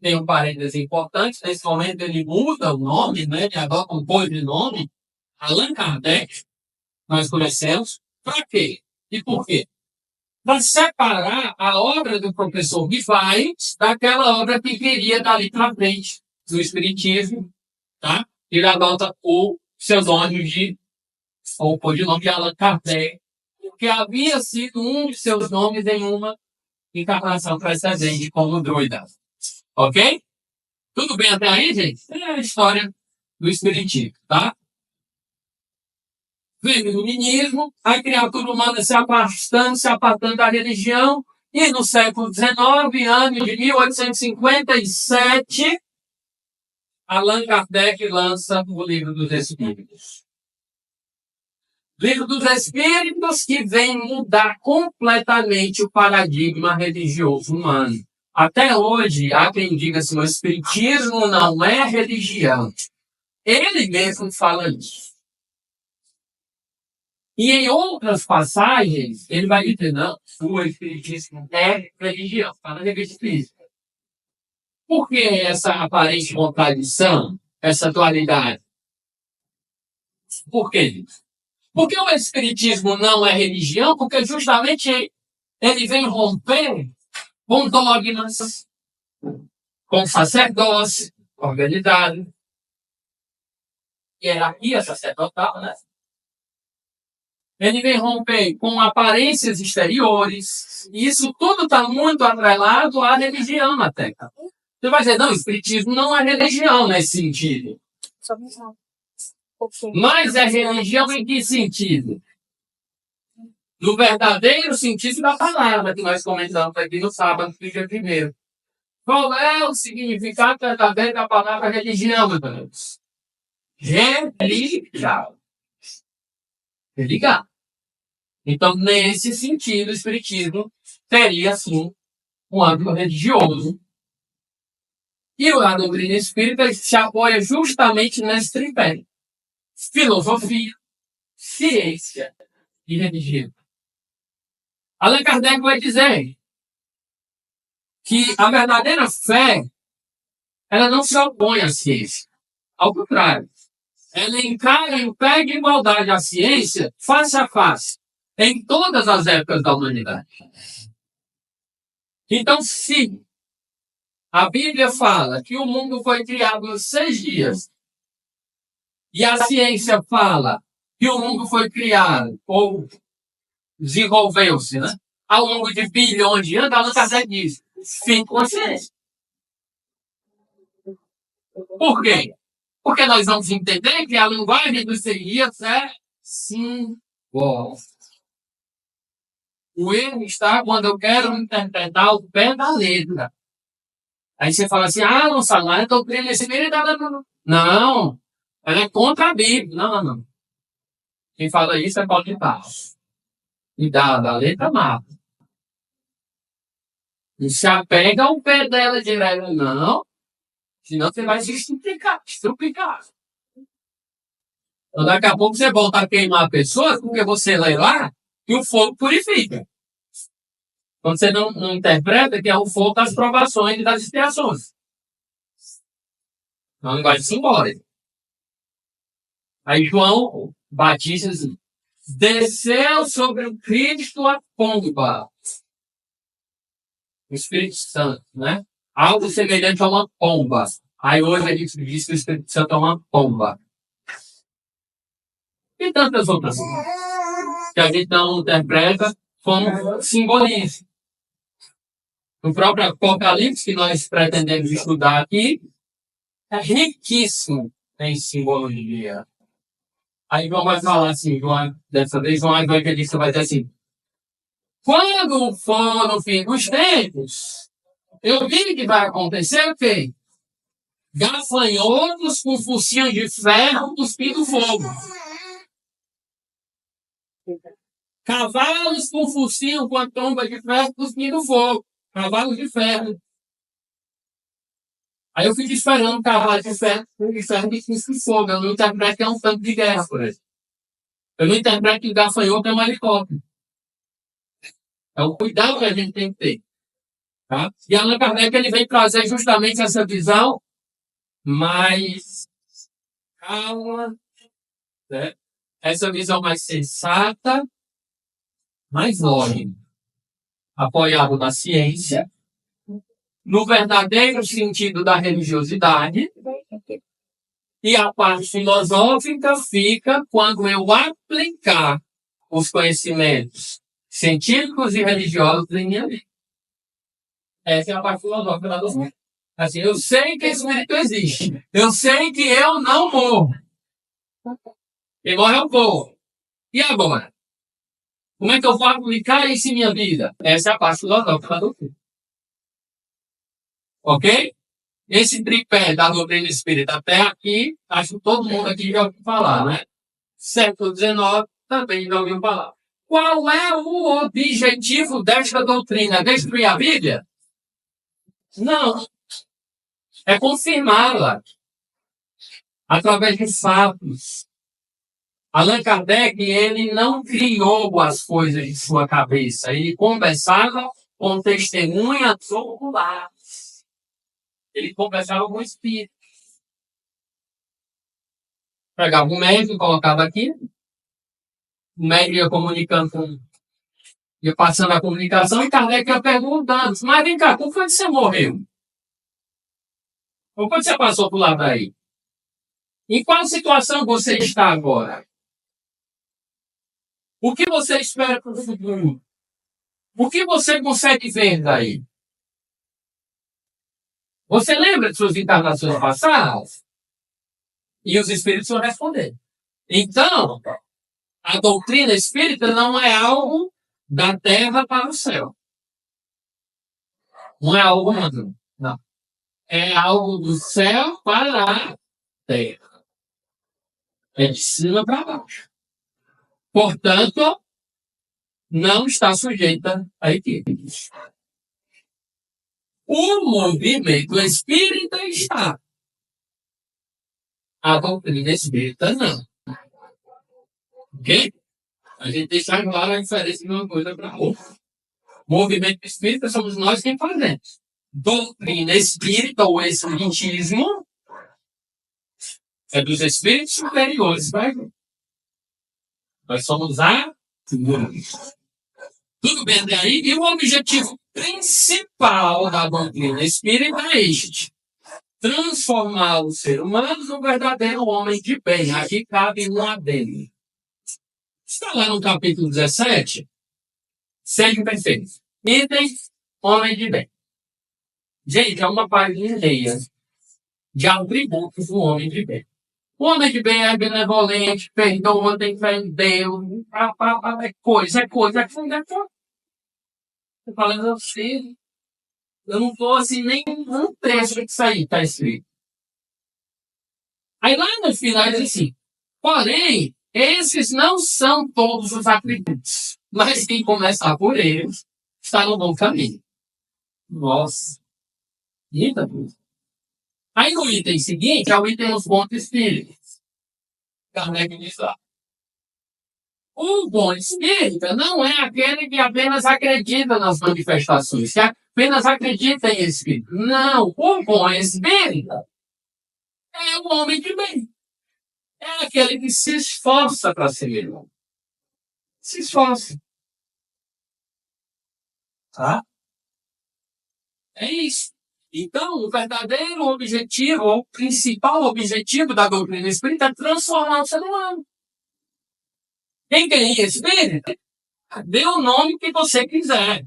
tem um parêntese importante, nesse momento ele muda o nome, né, ele adota um codinome, Allan Kardec, nós conhecemos, para quê? E por quê? Para separar a obra do professor Guimarães daquela obra que viria dali para frente, do Espiritismo, tá? Ele adota o pseudônimo ou o nome de Allan Kardec, porque havia sido um de seus nomes em uma encarnação precedente como druida. Ok? Tudo bem até aí, gente? É a história do Espiritismo, tá? Vem o iluminismo, a criatura humana se apartando da religião, e no século XIX, ano de 1857, Allan Kardec lança o Livro dos Espíritos. Livro dos Espíritos que vem mudar completamente o paradigma religioso humano. Até hoje, há quem diga assim, o Espiritismo não é religião. Ele mesmo fala isso. E em outras passagens, ele vai dizer, não, o Espiritismo é religião. Fala de Espiritismo. Por que essa aparente contradição, essa dualidade? Por quê? Porque o Espiritismo não é religião, porque justamente ele vem romper com dogmas, com sacerdócio, organidade, hierarquia sacerdotal, né? Ele vem romper com aparências exteriores, e isso tudo está muito atrelado à religião na Terra. Você vai dizer, não, o Espiritismo não é religião nesse sentido. Mas é religião em que sentido? No verdadeiro sentido da palavra, que nós comentamos aqui no sábado, do dia primeiro. Qual é o significado verdadeiro da palavra religião, meus amigos? Religar. Religar. Então, nesse sentido, o Espiritismo teria, sim, um âmbito religioso. E a doutrina espírita se apoia justamente nesse tripé: filosofia, ciência e religião. Allan Kardec vai dizer que a verdadeira fé, ela não se opõe à ciência. Ao contrário, ela encara em pé de igualdade a ciência face a face, em todas as épocas da humanidade. Então, se a Bíblia fala que o mundo foi criado em 6 dias, e a ciência fala que o mundo foi criado, ou desenvolveu-se, né, ao longo de bilhões de anos, Allan Kardec diz, fim com a ciência. Por quê? Porque nós vamos entender que a linguagem dos 6 dias é símbolo. O erro está quando eu quero interpretar o pé da letra. Aí você fala assim, não, Salário, a doutrina espírita... Não, ela é contra a Bíblia. Não. Quem fala isso é Paulo de Tarso. E da letra mata. E se apega ao pé dela direto. Não, senão você vai se estrupicar. Então, daqui a pouco você volta a queimar a pessoa, porque você lê lá que o fogo purifica. Quando você não interpreta que é o fogo das provações e das expiações. É uma linguagem simbólica. Aí João Batista diz assim, desceu sobre o Cristo a pomba. O Espírito Santo, né? Algo semelhante a uma pomba. Aí hoje a gente diz que o Espírito Santo é uma pomba. E tantas outras coisas que a gente não interpreta como simbolismo. O próprio Apocalipse, que nós pretendemos estudar aqui, é riquíssimo em simbologia. Aí João vai falar assim, dessa vez João Evangelista vai dizer assim, quando for no fim dos tempos, eu vi que vai acontecer o quê? Gafanhotos com focinhos de ferro cuspindo fogo. Cavalos com focinho com a tromba de ferro cuspindo fogo. Cavalos de ferro. Aí eu fico esperando um cavalo de ferro que cuspe fogo. Eu não interpreto que é um tanque de guerra, por exemplo. Eu não interpreto que o gafanhoto é um helicóptero. É o cuidado que a gente tem que ter. Tá? E Allan Kardec ele vem trazer justamente essa visão mais calma, né? Essa visão mais sensata, mais lógica, apoiada na ciência, no verdadeiro sentido da religiosidade, e a parte filosófica fica quando eu aplicar os conhecimentos científicos e religiosos em minha vida. Essa é a parte filosófica da doutrina. Assim, eu sei que esse espírito existe. Eu sei que eu não morro. Quem morre é o povo. E agora? Como é que eu vou aplicar isso em minha vida? Essa é a parte filosófica da doutrina. Ok? Esse tripé da doutrina espírita até aqui, acho que todo mundo aqui já ouviu falar, né? Século XIX também já ouviu falar. Qual é o objetivo desta doutrina? Destruir a Bíblia? Não. É confirmá-la através de fatos. Allan Kardec, ele não criou as coisas de sua cabeça. Ele conversava com testemunhas oculares. Ele conversava com espíritos. Pegava o médico, colocava aqui. O médico ia comunicando com... ia passando a comunicação e Kardec ia perguntando. Mas vem cá, como foi que você morreu? Como foi que você passou por lá daí? Em qual situação você está agora? O que você espera para o futuro? O que você consegue ver daí? Você lembra de suas encarnações passadas? E os espíritos vão responder. Então, a doutrina espírita não é algo da terra para o céu. Não é algo humano. Não. É algo do céu para a terra. É de cima para baixo. Portanto, não está sujeita a equívocos. O movimento espírita está. A doutrina espírita não. Ok? A gente deixa claro a diferença de uma coisa para outra. Movimento espírita somos nós quem fazemos. Doutrina espírita ou espiritismo é dos espíritos superiores. Vai? Nós somos a... Tudo bem até aí? E o objetivo principal da doutrina espírita é este: transformar o ser humano no verdadeiro homem de bem. Aqui cabe um adendo. Está lá no capítulo 17. Sejam perfeitos. Item, homem de bem. Gente, é uma página e meia de atributos do homem de bem. O homem de bem é benevolente, perdoa, tem fé em Deus, é coisa. Eu falando assim, eu não estou assim nem um trecho disso aí, está escrito. Aí lá no final diz assim, porém, esses não são todos os atributos, mas quem começar por eles está no bom caminho. Nossa. Eita, coisa. Aí no item seguinte é o item dos bons espíritos. Kardec diz lá. O bom espírita não é aquele que apenas acredita nas manifestações, que apenas acredita em espírito. Não, o bom espírita é o homem de bem. É aquele que se esforça para ser melhor. Se esforça. Tá? É isso. Então, o verdadeiro objetivo, ou o principal objetivo da doutrina espírita é transformar o ser humano. Quem quer ir espírita, dê o nome que você quiser.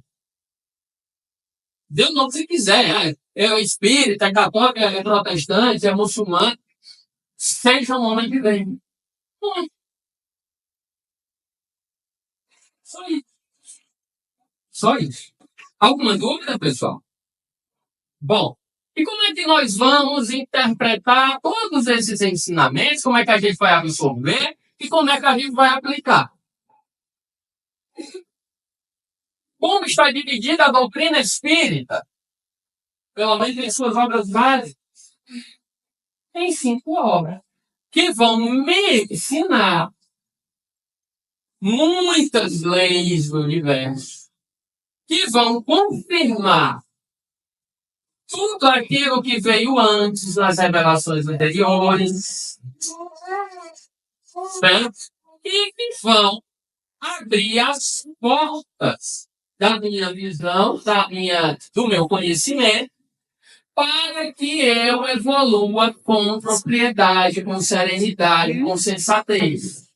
Dê o nome que você quiser. É espírita, é católico, é protestante, é muçulmano. Seja um homem de bem. Só isso. Só isso. Alguma dúvida, pessoal? Bom, e como é que nós vamos interpretar todos esses ensinamentos? Como é que a gente vai absorver? E como é que a gente vai aplicar? Como está dividida a doutrina espírita? Pelo menos em suas obras básicas. Em 5 obras. Que vão me ensinar muitas leis do universo. Que vão confirmar tudo aquilo que veio antes nas revelações anteriores. certo? E que vão abrir as portas da minha visão, do meu conhecimento, para que eu evolua com propriedade, com serenidade, com sensatez.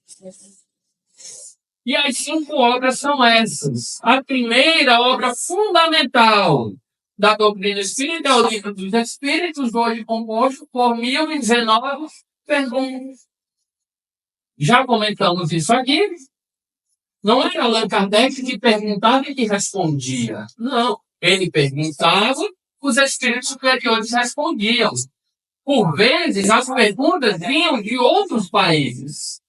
E as 5 obras são essas. A primeira obra fundamental da doutrina espírita é o Livro dos Espíritos, hoje composto por 1019 perguntas. Já comentamos isso aqui. Não era Allan Kardec que perguntava e que respondia. Não. Ele perguntava, os espíritos superiores respondiam. Por vezes, as perguntas vinham de outros países.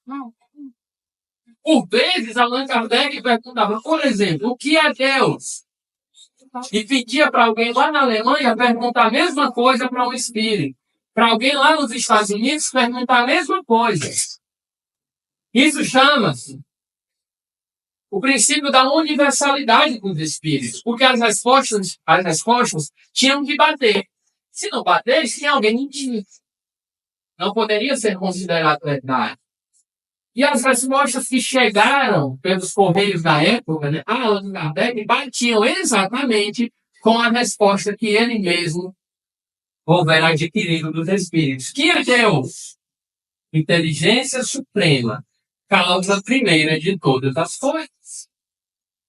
Por vezes, Allan Kardec perguntava, por exemplo, o que é Deus? E pedia para alguém lá na Alemanha perguntar a mesma coisa para um espírito. Para alguém lá nos Estados Unidos perguntar a mesma coisa. Isso chama-se o princípio da universalidade dos espíritos. Porque as respostas tinham que bater. Se não batesse, tinha alguém mentindo. Não poderia ser considerado verdade. E as respostas que chegaram pelos correios da época, né, a Allan Kardec, batiam exatamente com a resposta que ele mesmo houvera adquirido dos espíritos. Que é Deus? Inteligência suprema, causa primeira de todas as coisas.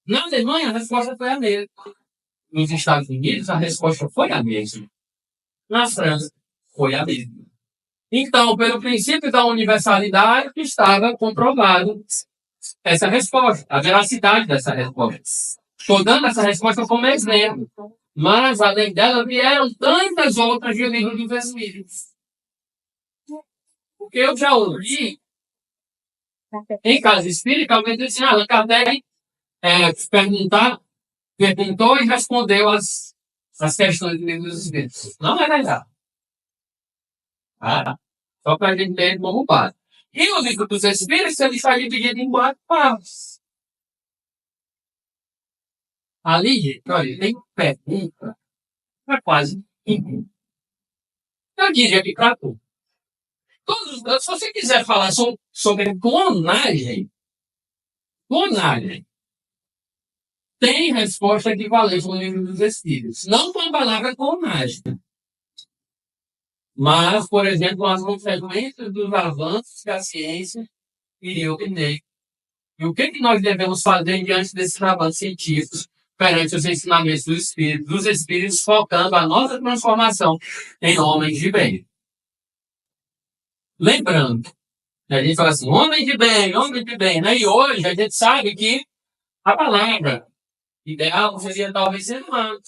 Na Alemanha, a resposta foi a mesma. Nos Estados Unidos, a resposta foi a mesma. Na França, foi a mesma. Então, pelo princípio da universalidade, estava comprovado essa resposta, a veracidade dessa resposta. Estou dando essa resposta como exemplo. Mas, além dela, vieram tantas outras de Livro dos Espíritos. Porque eu já ouvi, em casa espírita, alguém disse assim, Allan Kardec perguntou e respondeu as questões do Livro dos Espíritos. Não é verdade. Só para a gente ter como base. E o Livro dos Espíritos, ele está dividido em 4 partes. Ali, gente, olha, tem pergunta para quase ninguém. Eu diria que para tudo. Se você quiser falar sobre clonagem, tem resposta equivalente no Livro dos Espíritos. Não com a palavra clonagem. Mas, por exemplo, as consequências dos avanços que a ciência iriam obter. E o que nós devemos fazer diante desses avanços científicos perante os ensinamentos dos Espíritos, focando a nossa transformação em homens de bem? Lembrando, a gente fala assim, homem de bem, né? E hoje a gente sabe que a palavra ideal seria talvez ser humano,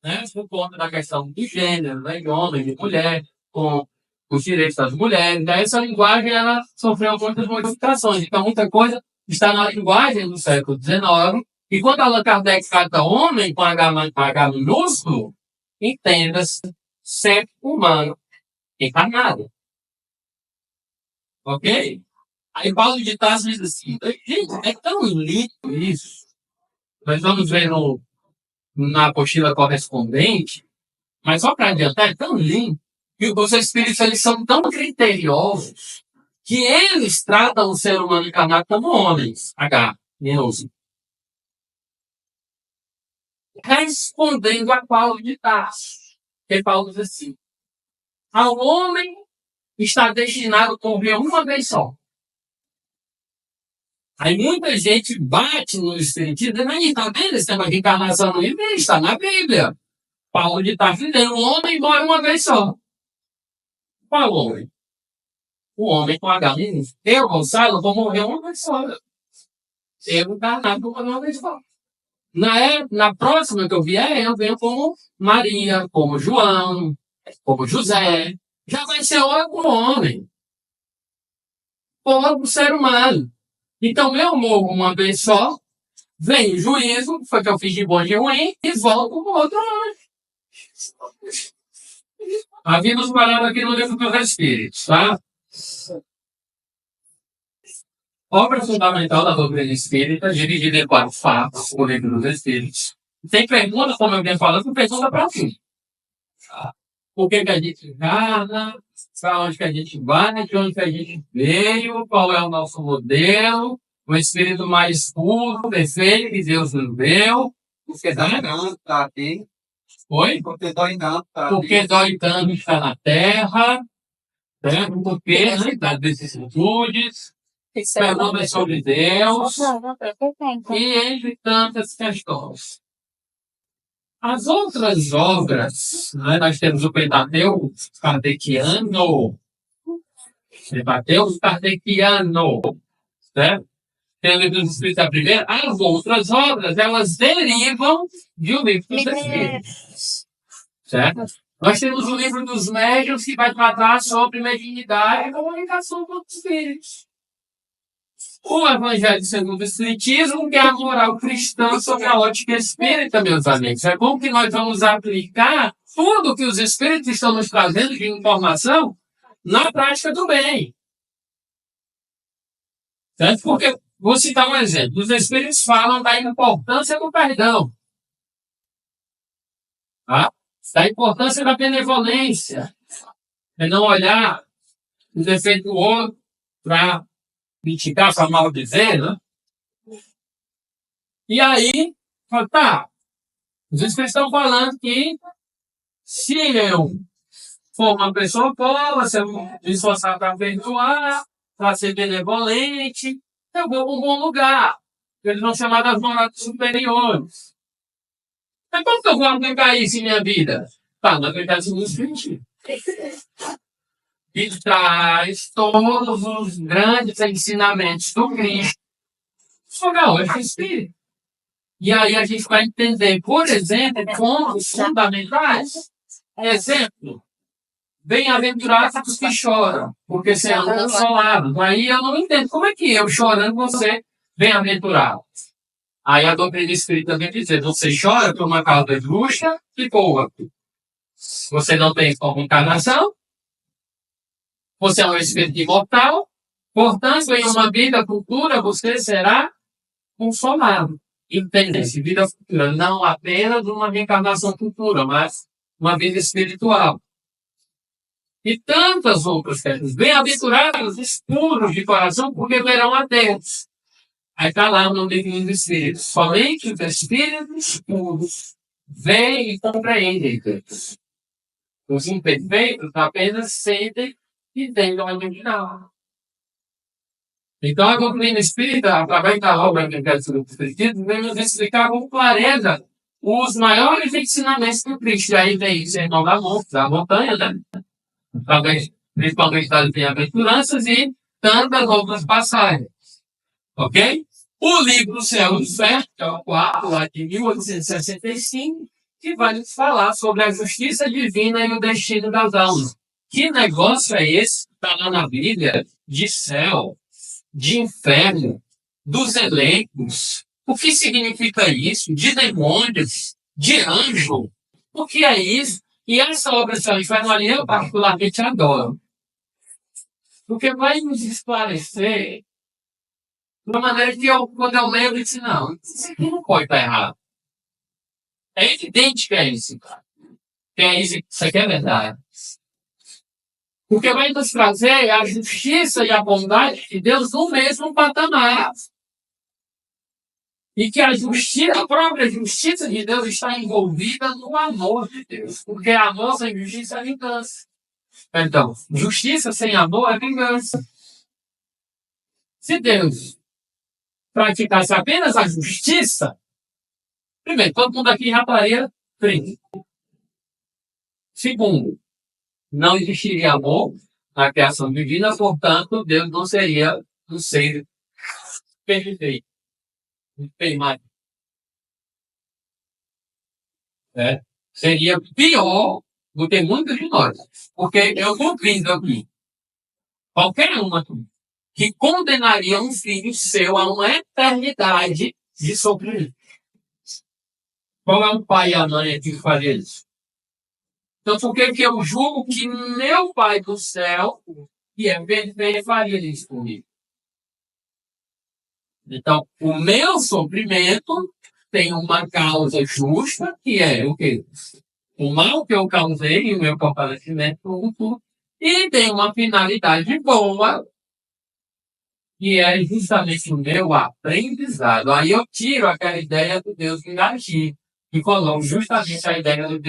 né? Por conta da questão de gênero, né? De homem, de mulher, com os direitos das mulheres. Daí essa linguagem, ela sofreu muitas modificações. Então, muita coisa está na linguagem do século XIX. E quando Allan Kardec trata homem com H minúsculo, entenda-se ser humano encarnado. Ok? Aí Paulo de Tarso diz assim, gente, é tão lindo isso. Nós vamos ver na apostila correspondente, mas só para adiantar, é tão lindo que os espíritos eles são tão criteriosos que eles tratam o ser humano encarnado como homens. H-minúsculo. Respondendo a Paulo de Tarso, que Paulo diz assim, ao homem está destinado a morrer uma vez só. Aí muita gente bate no espiritismo, dizendo, aí, tá vendo esse tema de encarnação no livro? Está na Bíblia. Paulo de Tarso dizendo, o homem morre uma vez só. Qual homem? O homem com H minúsculo. Eu, Gonçalo, vou morrer uma vez só. Eu encarnado uma vez só. Na próxima que eu vier, eu venho como Maria, como João, como José. Já vai ser outro homem. Outro ser humano. Então, eu morro uma vez só, vem o juízo, foi que eu fiz de bom e de ruim, e volto com outro homem. Havíamos parado aqui no Livro dos Espíritos, tá? Obra fundamental da doutrina espírita, dividida em 4 fatos, o Livro dos Espíritos. Tem pergunta, como eu venho falando, pergunta para ti. por que que a gente encarna, para onde que a gente vai, de onde que a gente veio, qual é o nosso modelo, o espírito mais puro, perfeito que Deus nos deu. Porque dói tanto estar aqui. Oi? Porque dói tanto estar aqui. Porque dói tanto estar na Terra, né? Porque, né, das vicissitudes, perguntas sobre Deus, e entre tantas questões. As outras obras, né, nós temos o Pentateuco Kardeciano, né? Tem o livro dos Espíritos da primeira. As outras obras, elas derivam de um livro dos Espíritos. Certo? Nós temos o livro dos Médiuns, que vai tratar sobre mediunidade e comunicação com os espíritos. O Evangelho segundo o Espiritismo, que é a moral cristã sobre a ótica espírita, meus amigos. É como que nós vamos aplicar tudo que os espíritos estão nos trazendo de informação na prática do bem. Certo? Porque, vou citar um exemplo. Os espíritos falam da importância do perdão. Tá? Da importância da benevolência. É não olhar o defeito do outro para criticar, para maldizer, né? E aí, tá, os espíritos estão falando que se eu for uma pessoa boa, se eu me esforçar para perdoar, para ser benevolente, eu vou para um bom lugar. Eles vão chamar das moradas superiores. Mas como que eu vou aplicar isso em minha vida? Tá, na verdade, no Espiritismo. E traz todos os grandes ensinamentos do Cristo sobre a ótica espírita. E aí a gente vai entender, por exemplo, pontos fundamentais. Exemplo, bem-aventurados os que choram, porque serão consolados. Aí eu não entendo como é que eu chorando vou ser bem-aventurado. Aí a doutrina espírita vem dizer, você chora por uma causa justa e boa. Você não tem como encarnação, você é um espírito imortal, portanto, em uma vida futura você será consolado. Entende-se, vida futura, não apenas uma reencarnação futura, mas uma vida espiritual. E tantas outras coisas. Bem-aventurados os puros de coração, porque verão a Deus. Aí está lá no livro dos Espíritos. Somente os espíritos puros veem e compreendem Deus. Os imperfeitos apenas sentem e tentam imaginar. Então a doutrina espírita, através da obra do Espiritismo, vem nos explicar com clareza os maiores ensinamentos do Cristo. E aí vem o Sermão da Montanha, né? Principalmente das bem-aventuranças e tantas outras passagens. Ok? O livro Céu e Inferno, que é o 4, lá de 1865, que vai nos falar sobre a justiça divina e o destino das almas. Que negócio é esse que está lá na Bíblia de céu, de inferno, dos elencos? O que significa isso? De demônios, de anjo? O que é isso? E essa obra Céu e Inferno ali eu particularmente adoro. Porque vai nos esclarecer de uma maneira que quando eu leio, eu disse, não, isso aqui não pode estar errado. É evidente que é isso, cara. Que é isso aqui é verdade. Porque vai nos trazer a justiça e a bondade de Deus no mesmo patamar. E que a própria justiça de Deus está envolvida no amor de Deus. Porque amor sem justiça é vingança. Então, justiça sem amor é vingança. Se Deus praticasse apenas a justiça, primeiro, todo mundo aqui já estaria preso. Segundo, não existiria amor na criação divina, portanto, Deus não seria um ser perfeito. Seria pior do que muitos de nós. Porque eu compreendo aqui, qualquer uma aqui, que condenaria um filho seu a uma eternidade de sofrimento. Qual é o pai e a mãe que faria isso? Então, por que eu julgo que meu Pai do céu, que é perfeito, faria isso comigo? Então, o meu sofrimento tem uma causa justa, que é o quê? o mal que eu causei, o meu fortalecimento, e tem uma finalidade boa, que é justamente o meu aprendizado. Aí eu tiro aquela ideia do Deus vingativo, e coloco justamente a ideia do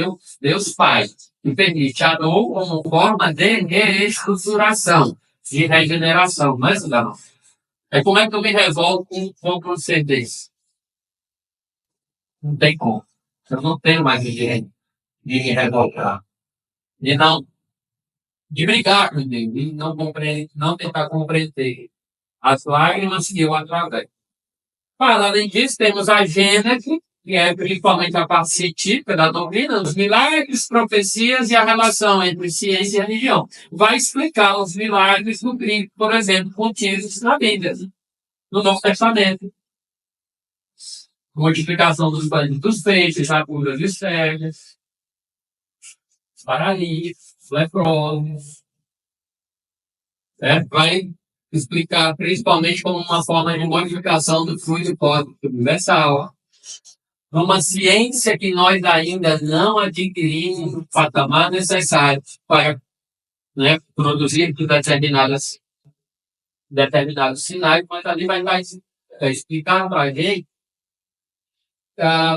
Deus Pai, que permite a dor como forma de reestruturação, de regeneração. Não é isso, não? É como é que eu me revolto com um conceito desse? Não tem como. Eu não tenho mais ninguém de me revoltar. De não, de brigar com Deus, de não compreender, não tentar compreender as lágrimas que eu através. Além disso, temos a Gênese, que é principalmente a parte científica da doutrina, os milagres, profecias e a relação entre ciência e religião. Vai explicar os milagres do Cristo, por exemplo, contidos na Bíblia, no Novo Testamento. Multiplicação dos pães e dos peixes, a cura de cegos, paralíticos, leprosos. Vai explicar principalmente como uma forma de modificação do fluido cósmico universal. Uma ciência que nós ainda não adquirimos o patamar necessário para produzir determinados sinais, mas ali vai explicar para a gente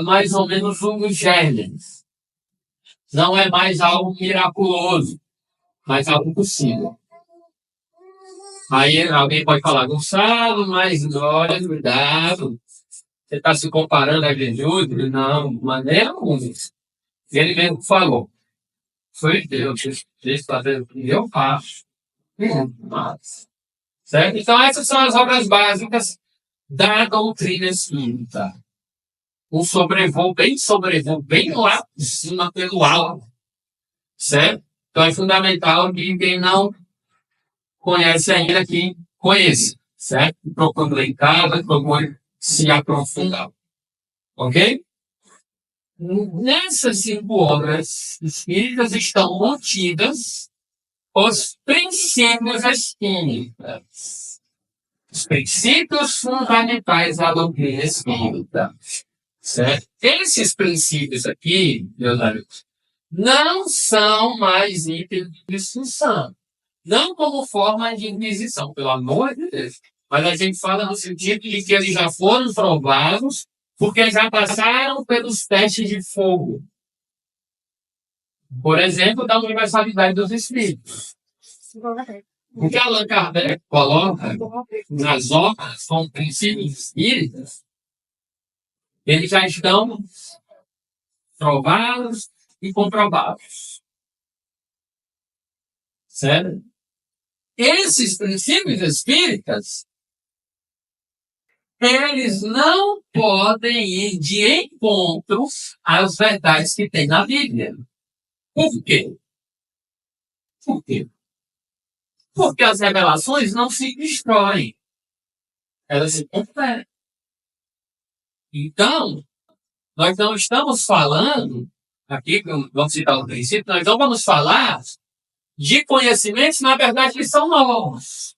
mais ou menos os germes. Não é mais algo miraculoso, mas algo possível. Aí alguém pode falar, Gonçalo, mas olha, cuidado. Você está se comparando a Jesus? Não, de maneira alguma. Ele mesmo falou. Foi Deus, deixa fazer o que eu faço. Certo? Então essas são as obras básicas da doutrina espírita. Um sobrevoo bem lá de cima pelo alto. Certo? Então é fundamental que quem não conhece ainda, que conheça. Certo? Procure ler em casa, procure se aprofundar. Ok? Nessas 5 obras espíritas estão contidas os princípios espíritas. Os princípios fundamentais da doutrina espírita. Certo? Esses princípios aqui, meus amigos, não são mais itens de discussão. Não como forma de inquisição, pelo amor de Deus. Mas a gente fala no sentido de que eles já foram provados porque já passaram pelos testes de fogo. Por exemplo, da universalidade dos espíritos. O que Allan Kardec coloca nas obras como princípios espíritas, eles já estão provados e comprovados. Certo? Esses princípios espíritas, eles não podem ir de encontro às verdades que tem na Bíblia. Por quê? Por quê? Porque as revelações não se destroem. Elas se conferem. Então, nós não estamos falando, aqui, vamos citar o princípio, nós não vamos falar de conhecimentos, na verdade, que são novos.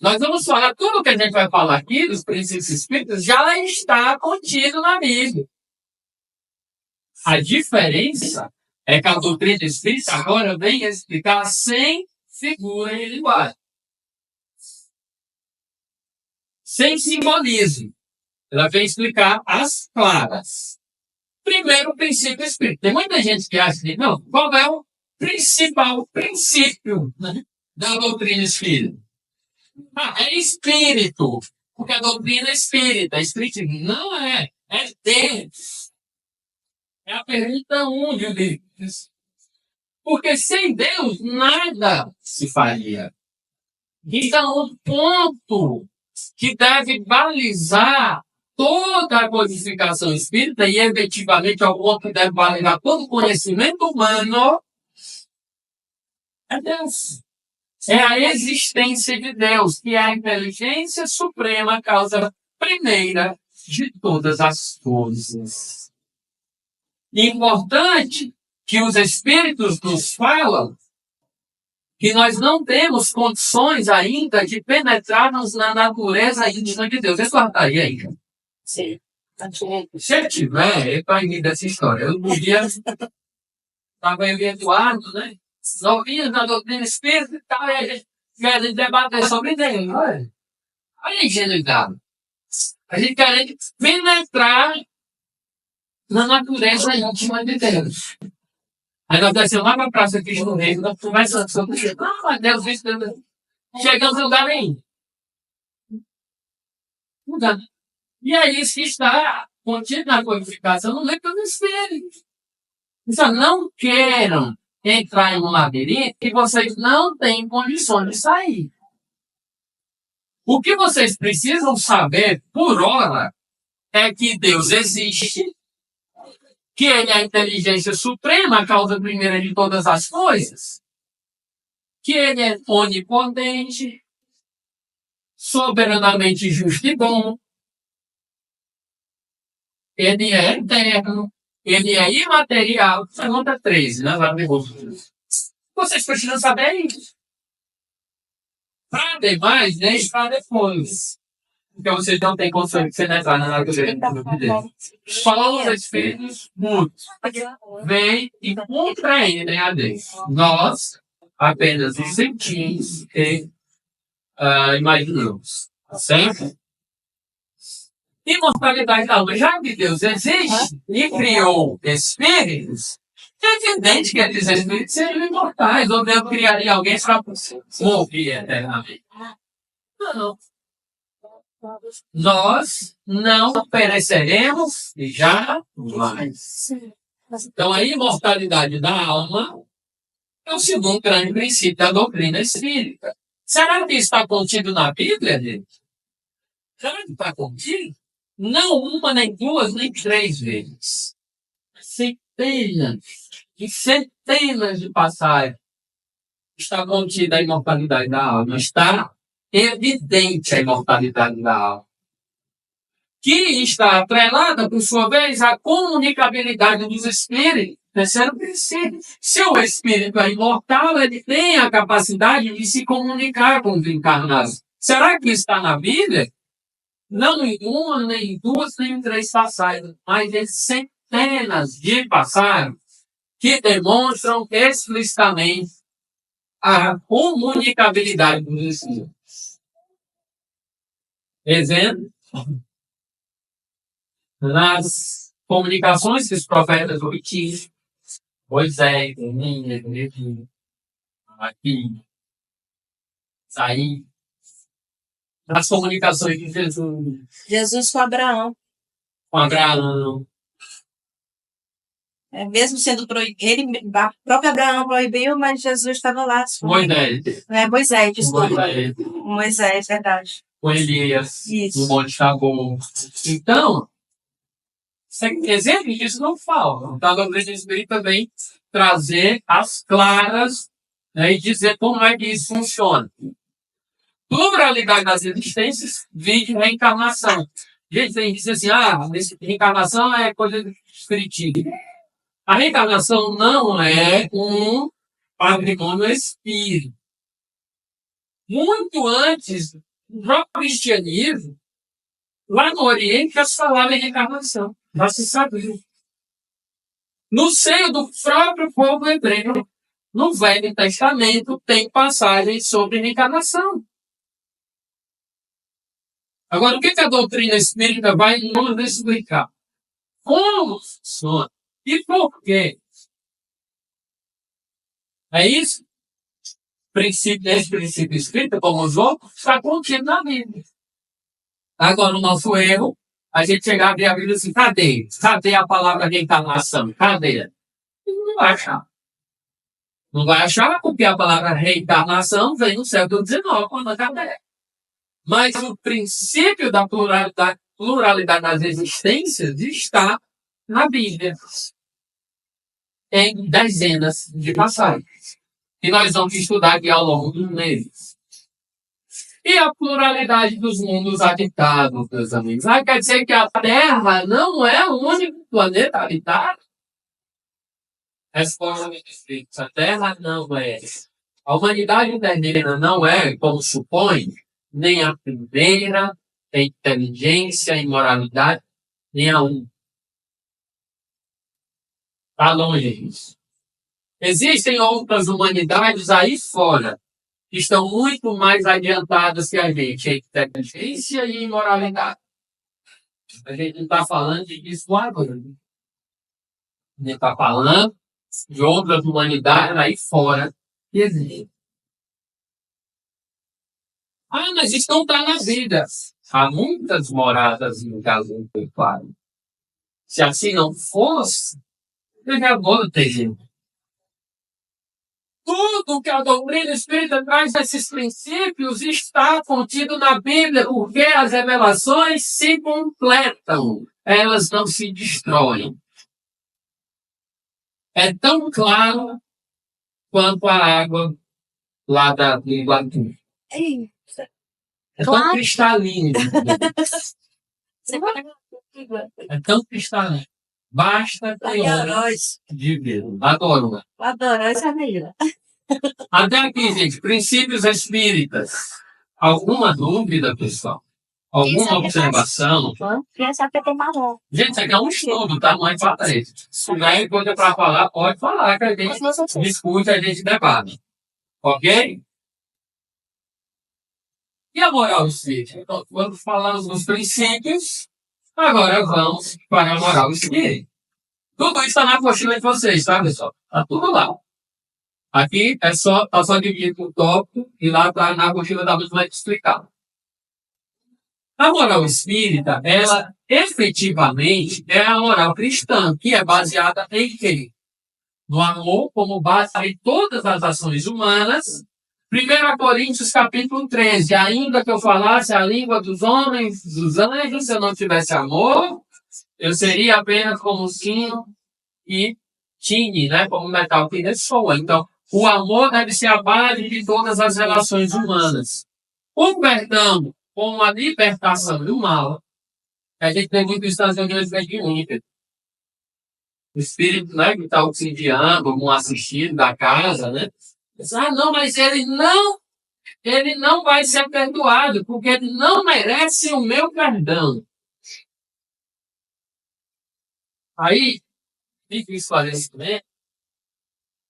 Nós vamos falar, tudo o que a gente vai falar aqui, dos princípios espíritas, já está contido na Bíblia. A diferença é que a doutrina espírita agora vem explicar sem figura e linguagem. Sem simbolismo. Ela vem explicar as claras. Primeiro, o princípio espírita. Tem muita gente que acha que, não, qual é o principal princípio, né, da doutrina espírita? É espírito, porque a doutrina é espírita. Espiritismo não é Deus. É a pergunta 1 de Deus. Porque sem Deus nada se faria. Então, o ponto que deve balizar toda a codificação espírita e, efetivamente, o ponto que deve balizar todo o conhecimento humano é Deus. É a existência de Deus, que é a inteligência suprema, a causa primeira de todas as coisas. Importante que os espíritos nos falam que nós não temos condições ainda de penetrarmos na natureza íntima de Deus. Você guardaria aí? Sim. Se eu tiver, é para mim dessa história. Eu podia estava em Eduardo, né? Novinhos na doutrina espírita e tal, e a gente quer debater sobre Deus. Olha a ingenuidade. A gente quer penetrar na natureza íntima de Deus. Aí nós descemos lá para a Praça Cristo Rei, nós conversamos sobre isso. Não, mas Deus, isso, Deus. Chegamos no lugar nenhum. E aí, se está contido na codificação, não é que eu não espere. Então, não queiram entrar em um labirinto que vocês não têm condições de sair. O que vocês precisam saber, por hora, é que Deus existe, que Ele é a inteligência suprema, a causa primeira de todas as coisas, que Ele é onipotente, soberanamente justo e bom, Ele é eterno, Ele é imaterial. Pergunta 13, né? Vocês precisam saber isso. Para demais, deixa para depois. Porque vocês não têm condições de penetrar na natureza de Deus. Só os espíritos mudos vêm e compreendem a Deus. Nós apenas os sentimos e imaginamos. Certo? Imortalidade da alma. Já que Deus existe e criou espíritos, é evidente que aqueles espíritos seriam imortais. Ou Deus criaria alguém para morrer eternamente. Não. Nós não pereceremos jamais. Então, a imortalidade da alma é o segundo grande princípio da doutrina espírita. Será que isso está contido na Bíblia, gente? Será que está contido? Não uma, nem duas, nem três vezes. Centenas e centenas de passagens está contida a imortalidade da alma. Está evidente a imortalidade da alma. Que está atrelada, por sua vez, à comunicabilidade dos espíritos. Terceiro princípio. Se o espírito é imortal, ele tem a capacidade de se comunicar com os encarnados. Será que está na Bíblia? Não em uma, nem em duas, nem em três passagens, mas em centenas de passagens que demonstram explicitamente a comunicabilidade dos espíritos. Exemplo, nas comunicações que os profetas obtinham, Moisés, Elias, Levi, aqui, Isaías, nas comunicações de Jesus. Jesus com Abraão. Com Abraão. Mesmo sendo proibido, o próprio Abraão proibiu, mas Jesus estava lá. Moisés. Moisés, desculpa. Moisés. Moisés, verdade. Com Elias. Isso. No Monte Tabor. Então, exemplo disso não falta. Então, a doutrina espírita também trazer as claras, né, e dizer como é que isso funciona. Pluralidade das existências, vídeo reencarnação. Gente, tem que dizer assim, reencarnação é coisa de espiritismo. A reencarnação não é um patrimônio espírita. Muito antes do próprio cristianismo, lá no Oriente já se falava em reencarnação. Já se sabia. No seio do próprio povo hebreu, no Velho Testamento, tem passagens sobre reencarnação. Agora, o que a doutrina espírita vai nos explicar? Como funciona? E por quê? É isso? Esse princípio espírita, como os outros, está contido na Bíblia. Agora, o nosso erro, a gente chegar a abrir a Bíblia assim, cadê? Cadê a palavra reencarnação? Cadê? Não vai achar. Não vai achar porque a palavra reencarnação vem no século XIX, quando a Kardec. Mas o princípio da pluralidade das existências está na Bíblia, em dezenas de passagens. E nós vamos estudar aqui ao longo dos meses. E a pluralidade dos mundos habitados, meus amigos. Quer dizer que a Terra não é o único planeta habitado? Resposta do Espírito. A Terra não é. A humanidade terrena não é, como supõe, nem a primeira em inteligência e moralidade, nem a única. Está longe disso. Existem outras humanidades aí fora que estão muito mais adiantadas que a gente em inteligência e em moralidade. A gente não está falando disso agora. A gente está falando de outras humanidades aí fora que existem. Ah, mas isso não está na vida. Há muitas moradas no caso do claro. Se assim não fosse, eu já vou ter gente. Tudo que a doutrina espírita traz desses princípios está contido na Bíblia, porque as revelações se completam, elas não se destroem. É tão claro quanto a água lá do Iguatu. É tão cristalino. É tão cristalino. Basta ter horas de ver. Adoro. Adoro essa menina. Até aqui, gente, princípios espíritas. Alguma dúvida, pessoal? Alguma observação? Criança que tem marrom. Gente, isso aqui é um estudo, tá? Não é para trás. Se tiver coisa para falar, pode falar, que a gente discute, a gente debate. Ok? E a moral espírita? Então, quando falamos dos princípios, agora vamos para a moral espírita. Tudo isso está na apostila de vocês, tá, pessoal? Está tudo lá. Aqui é só dividir por tópico e lá está na apostila da luz vai te explicar. A moral espírita, ela efetivamente é a moral cristã, que é baseada em quê? No amor como base em todas as ações humanas. 1 Coríntios capítulo 13, ainda que eu falasse a língua dos homens, dos anjos, se eu não tivesse amor, eu seria apenas como sino e tine, né? Como metal que ressoa. Então, o amor deve ser a base de todas as relações humanas. O perdão, com a libertação do mal, a gente tem muito isso nas reuniões mediúnicas. O espírito, né, que está auxiliando, algum assistido da casa, né? Ah, não, mas ele não vai ser perdoado, porque ele não merece o meu perdão. Aí, difícil fazer isso também,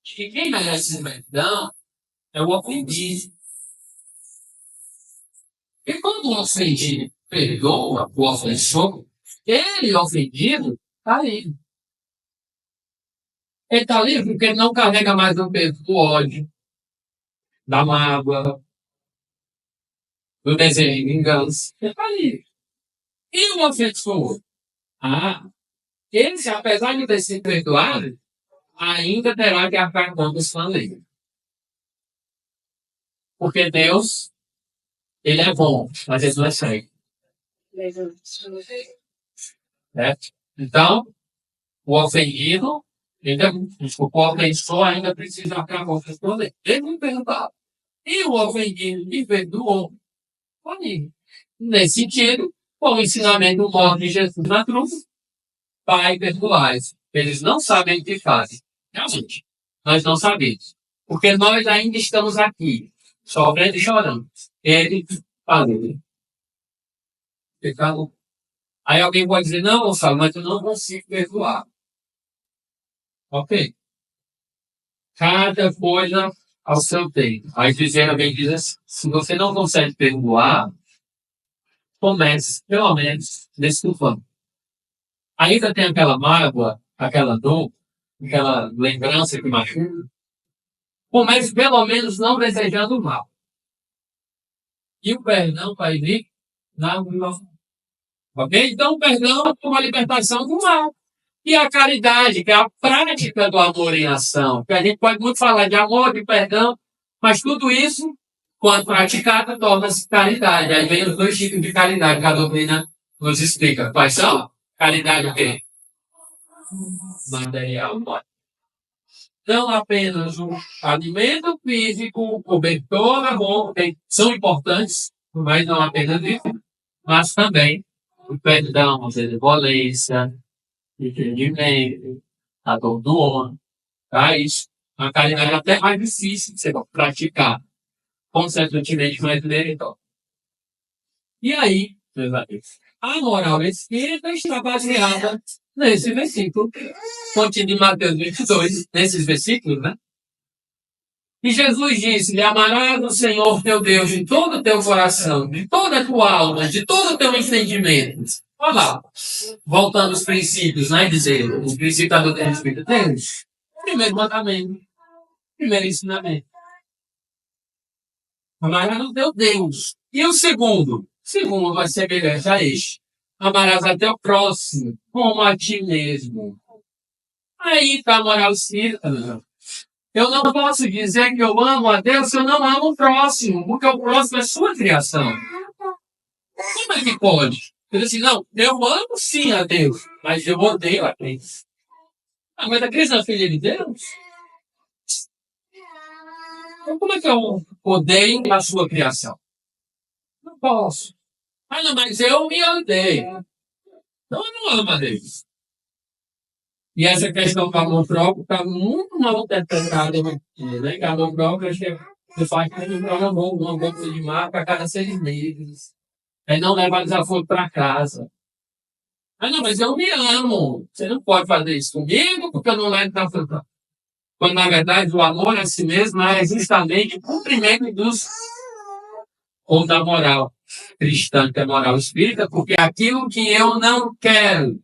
que quem merece o perdão é o ofendido. E quando o ofendido perdoa o ofensor, ele, ofendido, está livre. Ele está livre porque ele não carrega mais o peso do ódio, da mágoa, do desejo de vingança. Ele está livre. E o ofensor? Esse, apesar de ter sido perdoado, ainda terá que arcar contas com a lei. Porque Deus, ele é bom, mas ele não é cego. Certo? Então, o ofendido, o ofensor ainda precisa arcar contas com a lei. Ele não perdoava. E o ofendido me perdoou. Nesse sentido, com o ensinamento do modo de Jesus na cruz, Pai, perdoai-os. Eles não sabem o que fazem. Realmente, nós não sabemos. Porque nós ainda estamos aqui, sofrendo e chorando. Ele fazendo. Aí alguém pode dizer, não, Gonçalo, mas eu não consigo perdoar. Ok. Cada coisa ao seu tempo. Aí alguém diz assim, se você não consegue perdoar, comece, pelo menos, desculpando. Ainda tem aquela mágoa, aquela dor, aquela lembrança que machuca. Comece, pelo menos, não desejando o mal. E o perdão vai vir na mal. Ok? Então, o perdão é uma libertação do mal. E a caridade, que é a prática do amor em ação. Que a gente pode muito falar de amor, de perdão, mas tudo isso, quando praticado, torna-se caridade. Aí vem os dois tipos de caridade que a doutrina nos explica. Quais são? Caridade o quê? Material. Não apenas o alimento físico, o cobertor, amor, são importantes, mas não apenas isso, mas também o perdão, a benevolência, o entendimento, a dor do homem. Tá? Isso é uma caridade até mais difícil de você praticar, consequentemente mais meritória. E aí, meus amigos, a moral espírita está baseada nesse versículo. contido em Mateus 22, nesses versículos, né? E Jesus disse: amarás o Senhor teu Deus de todo o teu coração, de toda a tua alma, de todo o teu entendimento. Olha lá, voltando aos princípios, né? Dizer, os princípios da doutrina espírita. Temos primeiro mandamento, primeiro ensinamento. Amarás o teu Deus. E o segundo? O segundo vai ser semelhante a este. Amarás até o próximo, como a ti mesmo. Aí está a moral espírita, meu. Eu não posso dizer que eu amo a Deus se eu não amo o próximo, porque o próximo é sua criação. Como é que pode? Eu disse assim, não, eu amo sim a Deus, mas eu odeio a Deus. Ah, mas a Cristo é filha de Deus? Então como é que eu odeio a sua criação? Não posso. Ah, não, mas eu me odeio. Então eu não amo a Deus. E essa questão do amor próprio está muito mal interpretada, né? Que amor próprio, acho que você faz uma bomba de mar para cada 6 meses. Aí não leva desaforo para casa. Ah, não, mas eu me amo. Você não pode fazer isso comigo porque eu não levo desaforo para casa. Quando, na verdade, o amor a si mesmo é justamente o cumprimento ou da moral cristã, que é a moral espírita, porque aquilo que eu não quero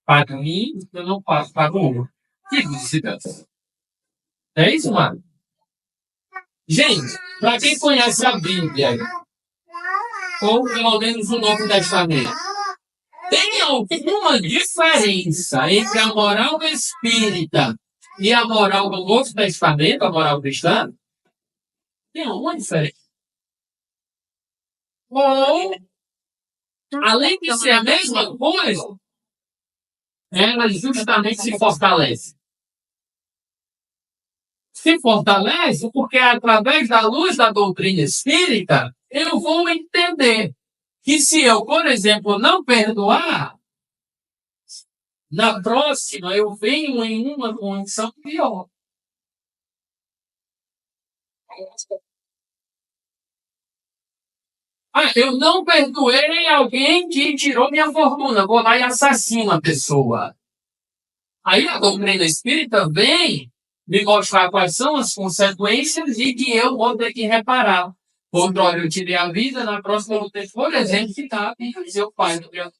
para mim, eu não faço para o outro. Que vice-versa. É isso, mano? Gente, para quem conhece a Bíblia, ou pelo menos o Novo Testamento, tem alguma diferença entre a moral espírita e a moral do Novo Testamento, a moral cristã? Tem alguma diferença? Ou, além de ser a mesma coisa, ela justamente se fortalece. Se fortalece porque, através da luz da doutrina espírita, eu vou entender que se eu, por exemplo, não perdoar, na próxima eu venho em uma condição pior. Ah, eu não perdoei alguém que tirou minha fortuna, vou lá e assassino a pessoa. Aí a doutrina espírita vem me mostrar quais são as consequências e que eu vou ter que reparar. Outrora eu tirei a vida, na próxima eu vou ter, por exemplo, ficar e dizer o pai do criador.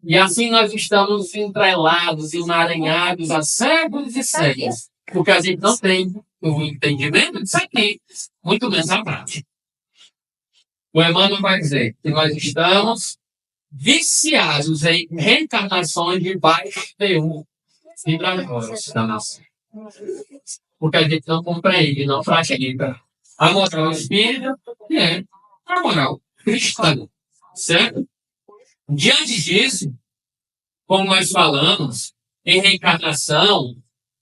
E assim nós estamos entrelados, emaranhados há séculos e séculos. Porque a gente não tem o entendimento disso aqui, muito menos a prática. O Emmanuel vai dizer que nós estamos viciados em reencarnações de baixo teor vibratórios da nação. Porque a gente não compreende, não pratica a moral espírita e é a moral cristã. Certo? Diante disso, como nós falamos, em reencarnação,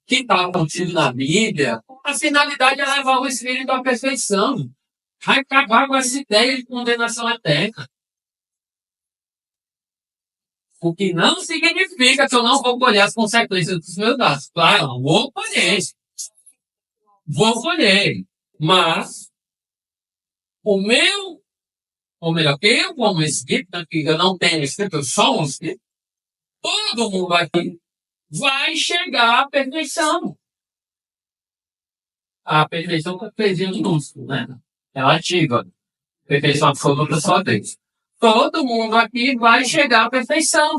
que está contido na Bíblia, a finalidade é levar o espírito à perfeição. Acabar com essa ideia de condenação eterna. O que não significa que eu não vou colher as consequências dos meus atos. Claro, vou colher. Vou colher. Mas, o meu, ou melhor, eu como espírito, que eu não tenho espírito, eu sou um espírito, todo mundo aqui vai chegar à perfeição. A perfeição com pezinho minúsculo, né? Relativa. Perfeição absoluta só Deus. Todo mundo aqui vai chegar à perfeição.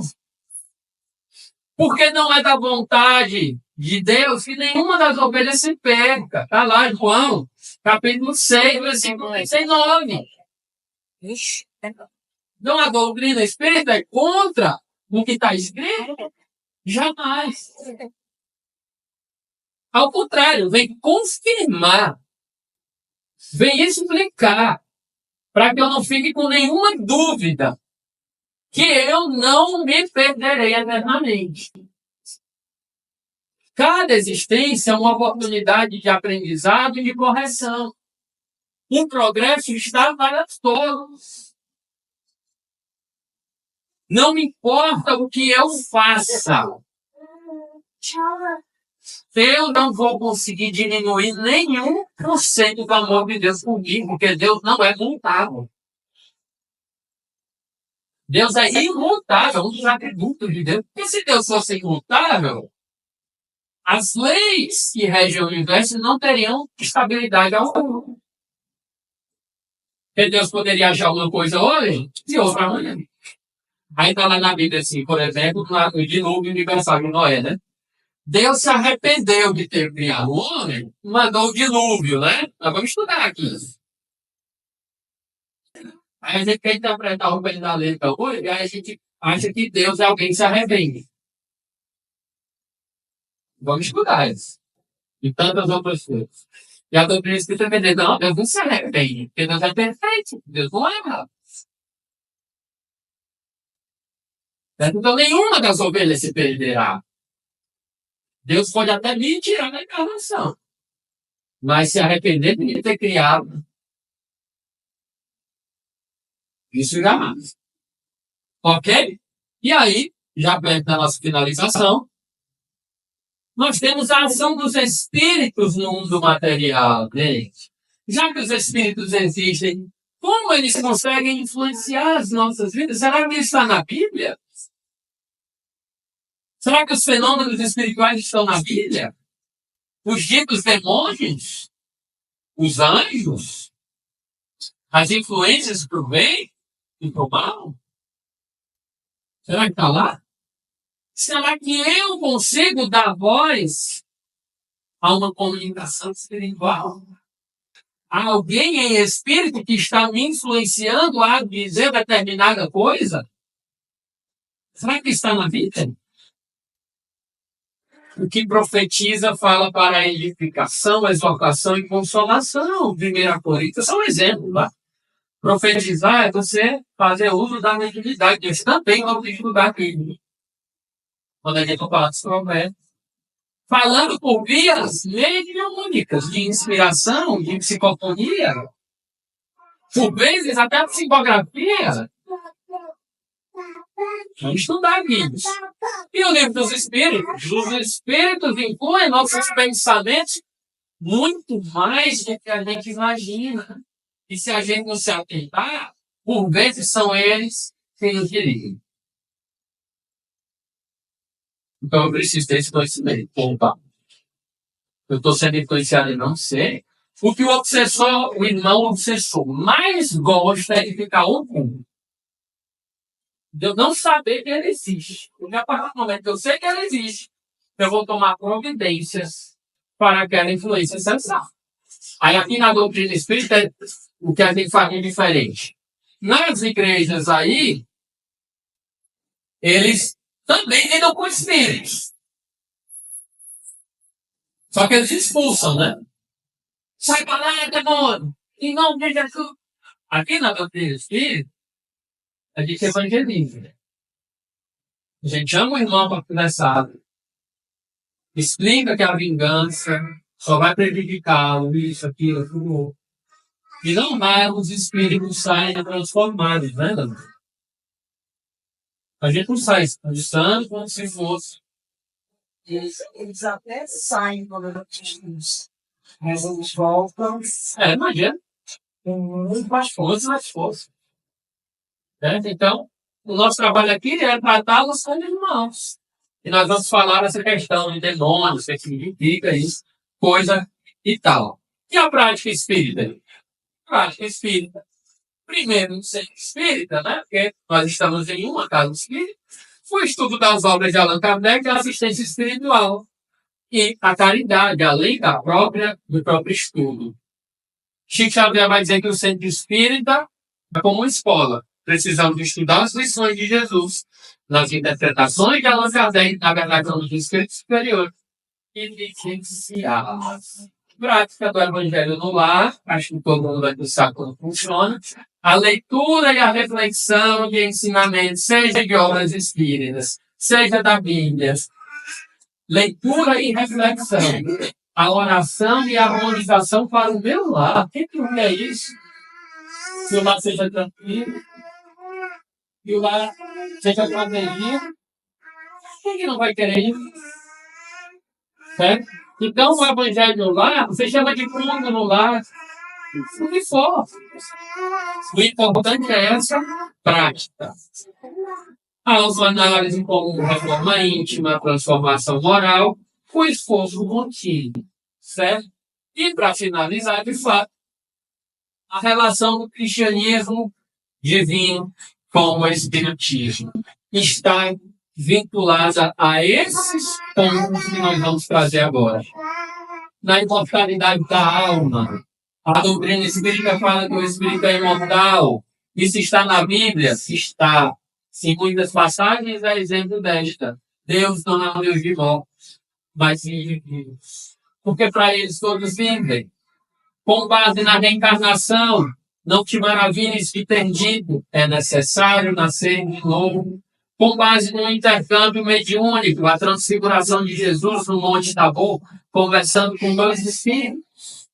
Porque não é da vontade de Deus que nenhuma das ovelhas se perca. Está lá, João, capítulo 6, versículo 39. Então a doutrina espírita é contra o que está escrito? Jamais. Ao contrário, vem confirmar, vem explicar, para que eu não fique com nenhuma dúvida que eu não me perderei eternamente. Cada existência é uma oportunidade de aprendizado e de correção. O progresso está para todos. Não me importa o que eu faça. Eu não vou conseguir diminuir nenhum por cento do amor de Deus por mim, porque Deus não é multável. Deus é imutável, um dos atributos de Deus. Porque se Deus fosse imutável, as leis que regem o universo não teriam estabilidade alguma. Porque Deus poderia agir alguma coisa hoje e outra amanhã. Aí está lá na Bíblia, assim, por exemplo, no dilúvio universal de Noé, né? Deus se arrependeu de ter criado o homem, mandou o dilúvio, né? Nós vamos estudar aqui. Aí a gente quer interpretar o bem da letra hoje, aí a gente acha que Deus é alguém que se arrepende. Vamos estudar isso. E tantas outras coisas. E a doutrina espírita vai dizer, não, Deus não se arrepende, porque Deus é perfeito, Deus não erra. Então nenhuma das ovelhas se perderá. Deus pode até me tirar da encarnação, mas se arrepender de ter criado. Isso jamais. Ok? E aí, já perto da nossa finalização, nós temos a ação dos espíritos no mundo material, gente. Já que os espíritos existem, como eles conseguem influenciar as nossas vidas? Será que isso está na Bíblia? Será que os fenômenos espirituais estão na Bíblia? Os ditos demônios? Os anjos? As influências para o bem e para o mal? Será que está lá? Será que eu consigo dar voz a uma comunicação espiritual? Há alguém em espírito que está me influenciando a dizer determinada coisa? Será que está na vida? O que profetiza fala para a edificação, exortação e consolação. 1 Coríntios são exemplos, tá? Profetizar é você fazer uso da mediunidade. Isso também vamos estudar aqui. Quando a gente fala dos profetas. Falando por vias mediúnicas, de inspiração, de psicofonia, por vezes até psicografia. Vamos estudar livros. E o livro dos Espíritos? Os Espíritos incluem nossos pensamentos muito mais do que a gente imagina. E se a gente não se atentar, por vezes são eles que nos dirigem. Então eu preciso desse conhecimento. Opa. Eu estou sendo influenciado e não sei. O que o obsessor, o irmão obsessor, mais gosta é de ficar oculto. De eu não saber que ele existe. Porque a partir do momento que eu sei que ele existe, eu vou tomar providências para aquela influência cessar. Aí aqui na doutrina espírita, o que a gente faz é diferente. Nas igrejas aí, eles também lidam com espíritos. Só que eles expulsam, né? Sai para lá, demônio! Em nome de Jesus! Aqui na doutrina espírita, a gente evangeliza. A gente chama o irmão para conversar. Explica que a vingança só vai prejudicá-lo, isso, aquilo, aquilo. E não mais os espíritos saem transformados, né, Dani? A gente não sai santo como se fosse. Eles até saem quando não temos. Mas eles voltam. Imagina. Com muito mais força. Então, o nosso trabalho aqui é tratá-los como irmãos. E nós vamos falar essa questão de demônios, o que significa isso, coisa e tal. E a prática espírita? Prática espírita. Primeiro, ser espírita, né? Porque nós estamos em uma casa espírita. O estudo das obras de Allan Kardec é a assistência espiritual. E a caridade, além do próprio estudo. Chico Xavier vai dizer que o centro espírita é como uma escola. Precisamos estudar as lições de Jesus, nas interpretações de Allan Kardec, na verdade, no espírito superior, e vivenciar. Prática do Evangelho no lar, acho que todo mundo vai pensar como funciona. A leitura e a reflexão de ensinamentos, seja de obras espíritas, seja da Bíblia. Leitura e reflexão. A oração e a harmonização para o meu lar. O que é isso? Que o lar seja tranquilo, que o lar seja protegido. Quem que não vai querer isso? Certo? Então, o Evangelho no lar, você chama de fundo no lar. O que for. O importante é essa prática. A autoanálise como reforma íntima, transformação moral, o esforço contínuo, certo? E, para finalizar, de fato, a relação do cristianismo divino com o espiritismo está vinculada a esses pontos que nós vamos trazer agora. Na imortalidade da alma, a doutrina espírita fala que o espírito é imortal. Isso está na Bíblia? Está. Em muitas passagens é exemplo desta. Deus não é um Deus de mortos, mas sim de vivos. Porque para eles todos vivem. Com base na reencarnação, não te maravilhes de ter dito, é necessário nascer de novo. Com base no intercâmbio mediúnico, a transfiguração de Jesus no Monte Tabor, conversando com dois espíritos.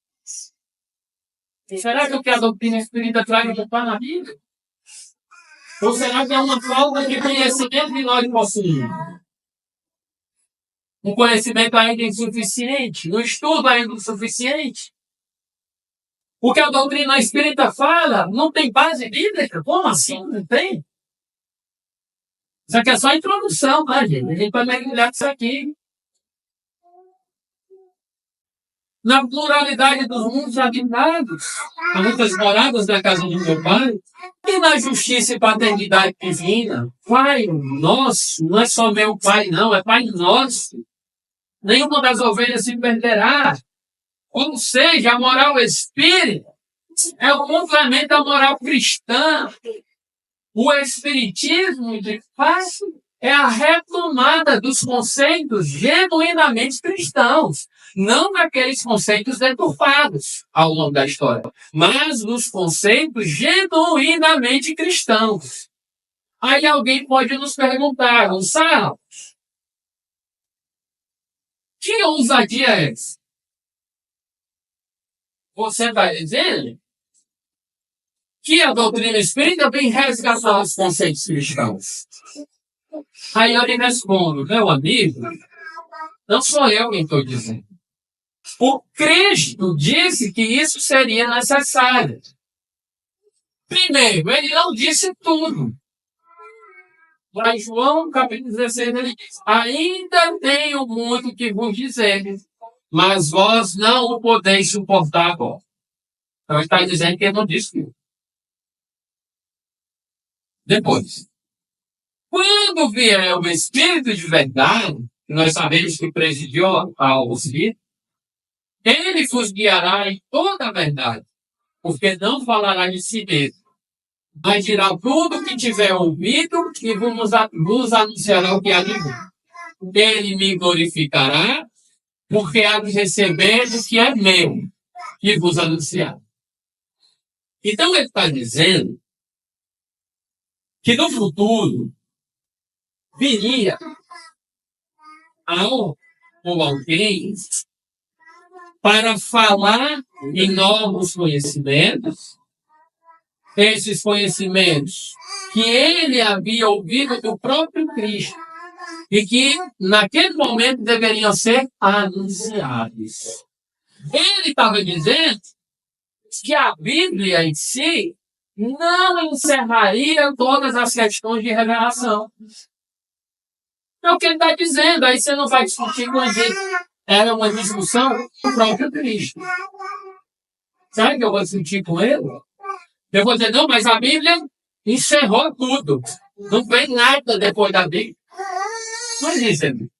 Será que o que a doutrina espírita traz não está na Bíblia? Ou será que é uma falta de conhecimento que nós possuímos? Um conhecimento ainda insuficiente? Um estudo ainda insuficiente? O que a doutrina espírita fala não tem base bíblica? Como assim? Não tem? Isso aqui é só a introdução, tá, gente? A gente vai mergulhar nisso aqui. Na pluralidade dos mundos habitados, há muitas moradas na casa do meu Pai, e na justiça e paternidade divina, Pai nosso, não é só meu Pai, não, é Pai nosso. Nenhuma das ovelhas se perderá. Ou seja, a moral espírita é o complemento da moral cristã. O espiritismo, de fato, é a retomada dos conceitos genuinamente cristãos. Não daqueles conceitos deturpados ao longo da história, mas dos conceitos genuinamente cristãos. Aí alguém pode nos perguntar, Gonçalo, que ousadia é essa? Você está dizendo que a doutrina espírita vem resgatar os conceitos cristãos. Aí eu lhe respondo, meu amigo, não sou eu quem estou dizendo. O Cristo disse que isso seria necessário. Primeiro, ele não disse tudo. Lá em João, capítulo 16, ele diz, ainda tenho muito que vos dizer, mas vós não o podeis suportar agora. Então ele está dizendo que ele não disse tudo. Depois, quando vier o Espírito de verdade, que nós sabemos que presidiu ao Espírito, ele vos guiará em toda a verdade, porque não falará de si mesmo, mas dirá tudo o que tiver ouvido e vos anunciará o que há de bom. Ele me glorificará, porque há de receber do que é meu e vos anunciar. Então ele está dizendo que no futuro viria ou alguém para falar em novos conhecimentos, esses conhecimentos que ele havia ouvido do próprio Cristo e que naquele momento deveriam ser anunciados. Ele estava dizendo que a Bíblia em si não encerraria todas as questões de revelação. É o que ele está dizendo. Aí você não vai discutir com ele. Era uma discussão com o próprio Cristo. Sabe que eu vou discutir com ele? Eu vou dizer, não, mas a Bíblia encerrou tudo. Não vem nada depois da Bíblia. Não existe.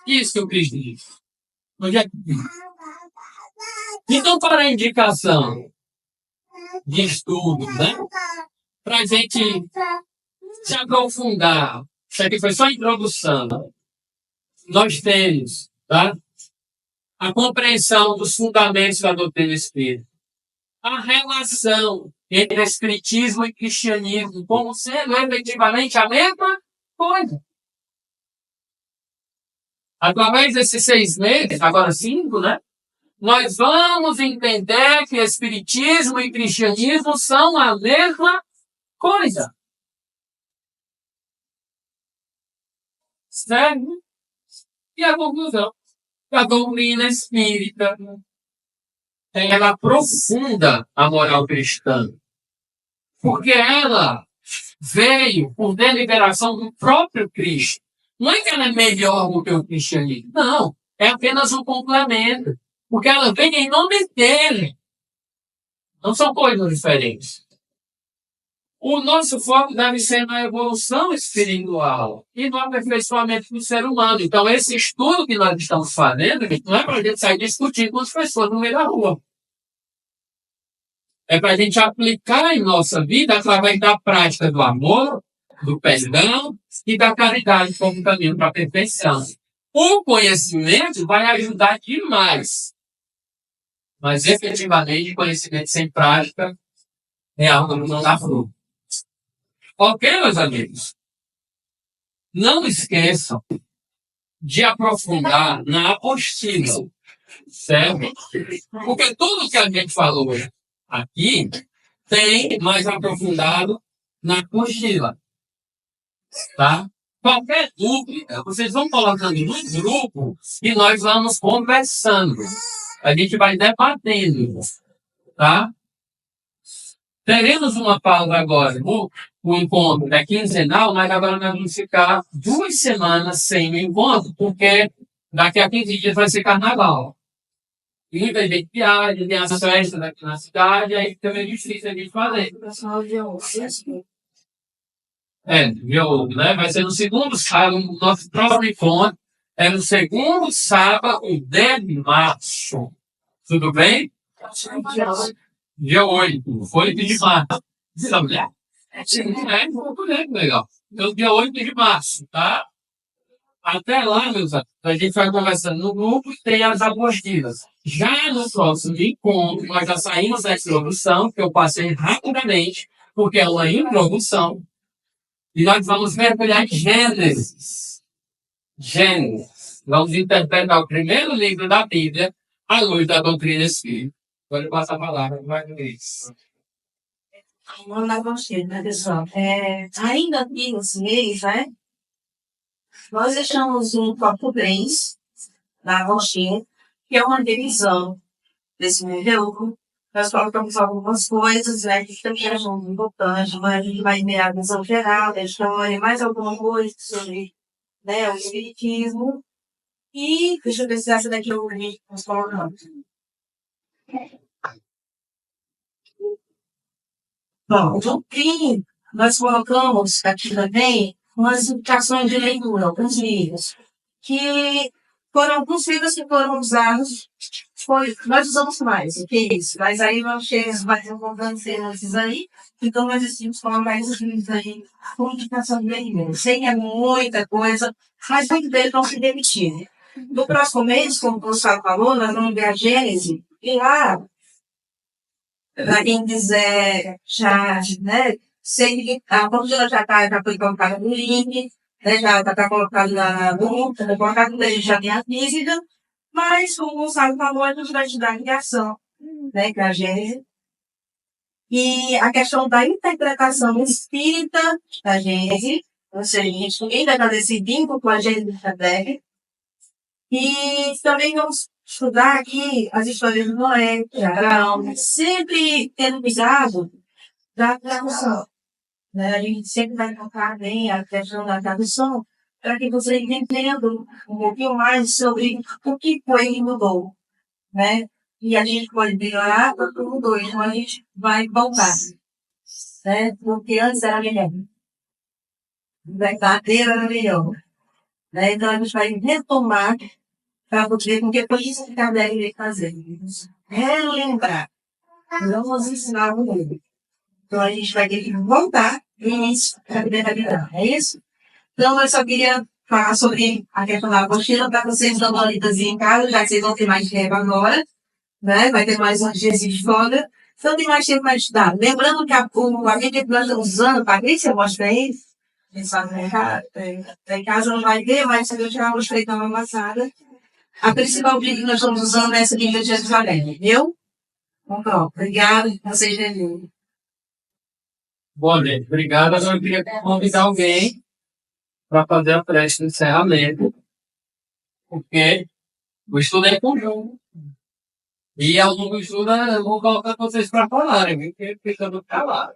Isso que o Cristo diz. Onde é que diz? Então, para a indicação de estudo, né? Para a gente se aprofundar, isso aqui foi só a introdução. Nós temos, tá? A compreensão dos fundamentos da doutrina espírita. A relação entre espiritismo e cristianismo como sendo efetivamente a mesma coisa. Através desses 6 meses, agora 5, né? Nós vamos entender que espiritismo e cristianismo são a mesma coisa. Certo? E a conclusão da doutrina espírita ela aprofunda a moral cristã. Porque ela veio por deliberação do próprio Cristo. Não é que ela é melhor do que o cristianismo. Não. É apenas um complemento. Porque ela vem em nome dele. Não são coisas diferentes. O nosso foco deve ser na evolução espiritual e no aperfeiçoamento do ser humano. Então, esse estudo que nós estamos fazendo, não é para a gente sair discutindo com as pessoas no meio da rua. É para a gente aplicar em nossa vida através da prática do amor, do perdão e da caridade como caminho para a perfeição. O conhecimento vai ajudar demais. Mas, efetivamente, conhecimento sem prática é algo que não dá fruto. Ok, meus amigos? Não esqueçam de aprofundar na apostila, certo? Porque tudo que a gente falou aqui tem mais aprofundado na apostila, tá? Qualquer dúvida, vocês vão colocando no grupo e nós vamos conversando. A gente vai debatendo, tá? Teremos uma pausa agora. O encontro é quinzenal, mas agora nós vamos ficar 2 semanas sem o encontro, porque daqui a 15 dias vai ser carnaval. Muita gente viaja, tem as festas aqui na cidade, aí fica meio difícil a gente fazer. Viu, né? Vai ser no segundo sábado, o nosso próximo encontro é no segundo sábado, 10 de março. Tudo bem? Dia 8 de março. Legal. Então, dia 8 de março, tá? Até lá, meus amigos, a gente vai conversando no grupo e tem as apostilas. Já no próximo encontro, nós já saímos da introdução, que eu passei rapidamente, porque é uma introdução, e nós vamos mergulhar em Gênesis. Gênesis. Vamos interpretar o primeiro livro da Bíblia, à luz da doutrina espírita. Agora eu passo a palavra para o Luiz. Vamos lá, né, pessoal? Ainda aqui nesse mês, né? Nós deixamos um copo 3 na roxinha, que é uma revisão desse conteúdo. Nós colocamos algumas coisas, né, que também são importantes, mas a gente vai ver a visão geral da história, mais alguma coisa sobre, né, o espiritismo. E deixa eu ver se essa daqui eu vi nós colocamos. Bom, no fim, nós colocamos aqui também umas indicações de leitura, alguns livros, que foram alguns livros que foram usados, nós usamos mais, o que é isso? Mas aí nós chegamos mais encontrando esses aí, então nós decidimos colocar esses livros aí com indicação de leitura. Sei que é muita coisa, mas muitos deles vão se repetir. No próximo mês, como o professor falou, nós vamos ver a Gênese, e lá, para quem quiser já, né, a apostila já foi colocada no link, né, já está colocado no grupo, está colocado no link, já tem a física, mas como o Gonçalo falou, a gente vai te dar a ligação, né, com a Gênese. E a questão da interpretação espírita da Gênese, ou seja, a gente ainda está nesse vínculo com a Gênese de Kardec. E também vamos estudar aqui as histórias de Noé, de Abraão, sempre tendo cuidado da tradução. Né? A gente sempre vai tocar bem a questão da tradução para que vocês entendam um pouquinho mais sobre o que foi que mudou. Né? E a gente pode melhorar para tudo dois, então a gente vai voltar. Né? Porque antes era melhor. Verdadeiro era melhor. Né? Então a gente vai retomar para poder, porque foi isso que Kardec veio fazer. Relembrar. Não nos ensinar o mundo. Então a gente vai ter que voltar no início para poder realizar. É isso? Então eu só queria falar sobre a questão da apostila para vocês dar uma lidazinha em casa, já que vocês vão ter mais tempo agora. Né? Vai ter mais uns dias de folga. Então tem mais tempo para estudar. Lembrando que a vídeo que nós estamos usando, Patrícia, mostra aí. Em casa não vai ver, mas eu já mostrei na semana passada. A principal Bíblia que nós estamos usando é essa Bíblia de Jerusalém, viu? Então, pronto. Obrigado. Vocês devem. Bom, gente, obrigado. Agora eu queria convidar alguém para fazer a prece de encerramento, porque o estudo é conjunto. E ao longo do estudo eu vou colocar vocês para falarem, viu? Porque fica muito calado.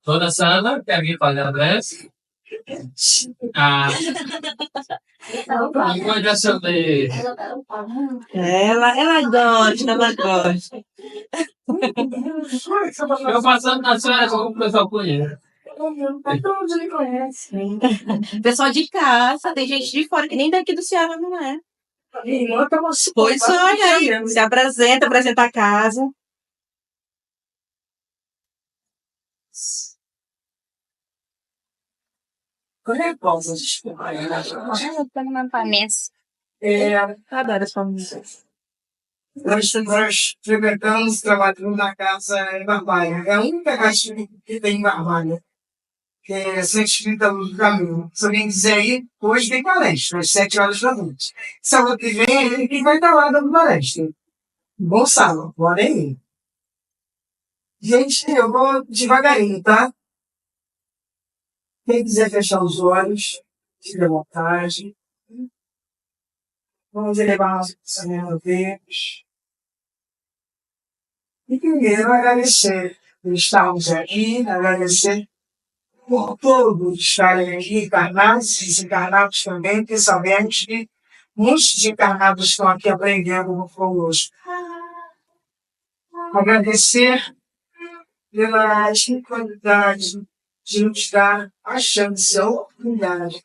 Toda Sandra, quer vir fazer a prece? Ah, língua de assembleia. Ela gosta, ela gosta. Eu passando na senhora, como o pessoal conhece. Todo mundo me conhece. Pessoal de casa, tem gente de fora que nem daqui do Ceará não é. Pois olha, se apresenta, apresenta a casa. Quando é pausa, desculpa. Adoro essa música. Nós frequentamos, trabalhamos na casa em Barbalha. É a única casa que tem em Barbalha, que é Santa Espírita Luz do Caminho. Se alguém quiser ir, hoje tem palestra, às 7 horas da noite. Sábado que vem, ele que vai estar lá dando palestra. Bom sábado, podem ir. Gente, eu vou devagarinho, tá? Quem quiser fechar os olhos, fique à vontade. Vamos elevar nosso pensamento a Deus. E primeiro agradecer por estarmos aqui, agradecer por todos estarem aqui, encarnados e desencarnados também, porque sabemos que muitos desencarnados estão aqui aprendendo conosco. Agradecer pela disponibilidade de nos dar a chance, a oportunidade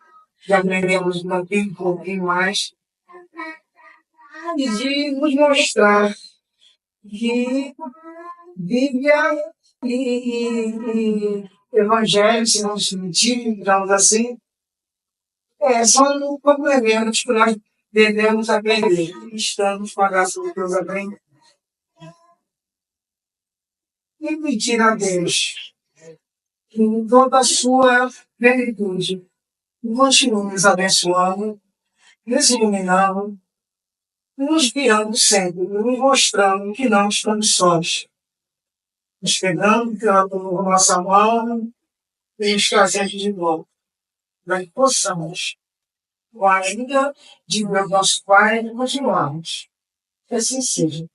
de aprendermos um pouquinho mais e de nos mostrar que Bíblia e Evangelho, se não se mentir, digamos assim, são complementos que nós devemos aprender. Estamos com a graça de Deus aprendendo. E pedir a Deus que em toda a sua plenitude continue nos abençoando, nos iluminando, nos guiando sempre, nos mostrando que não estamos sós. Nos pegando pela nossa mão e nos trazendo de volta. Para que possamos, com a ajuda de Deus nosso Pai, continuarmos. Que assim seja.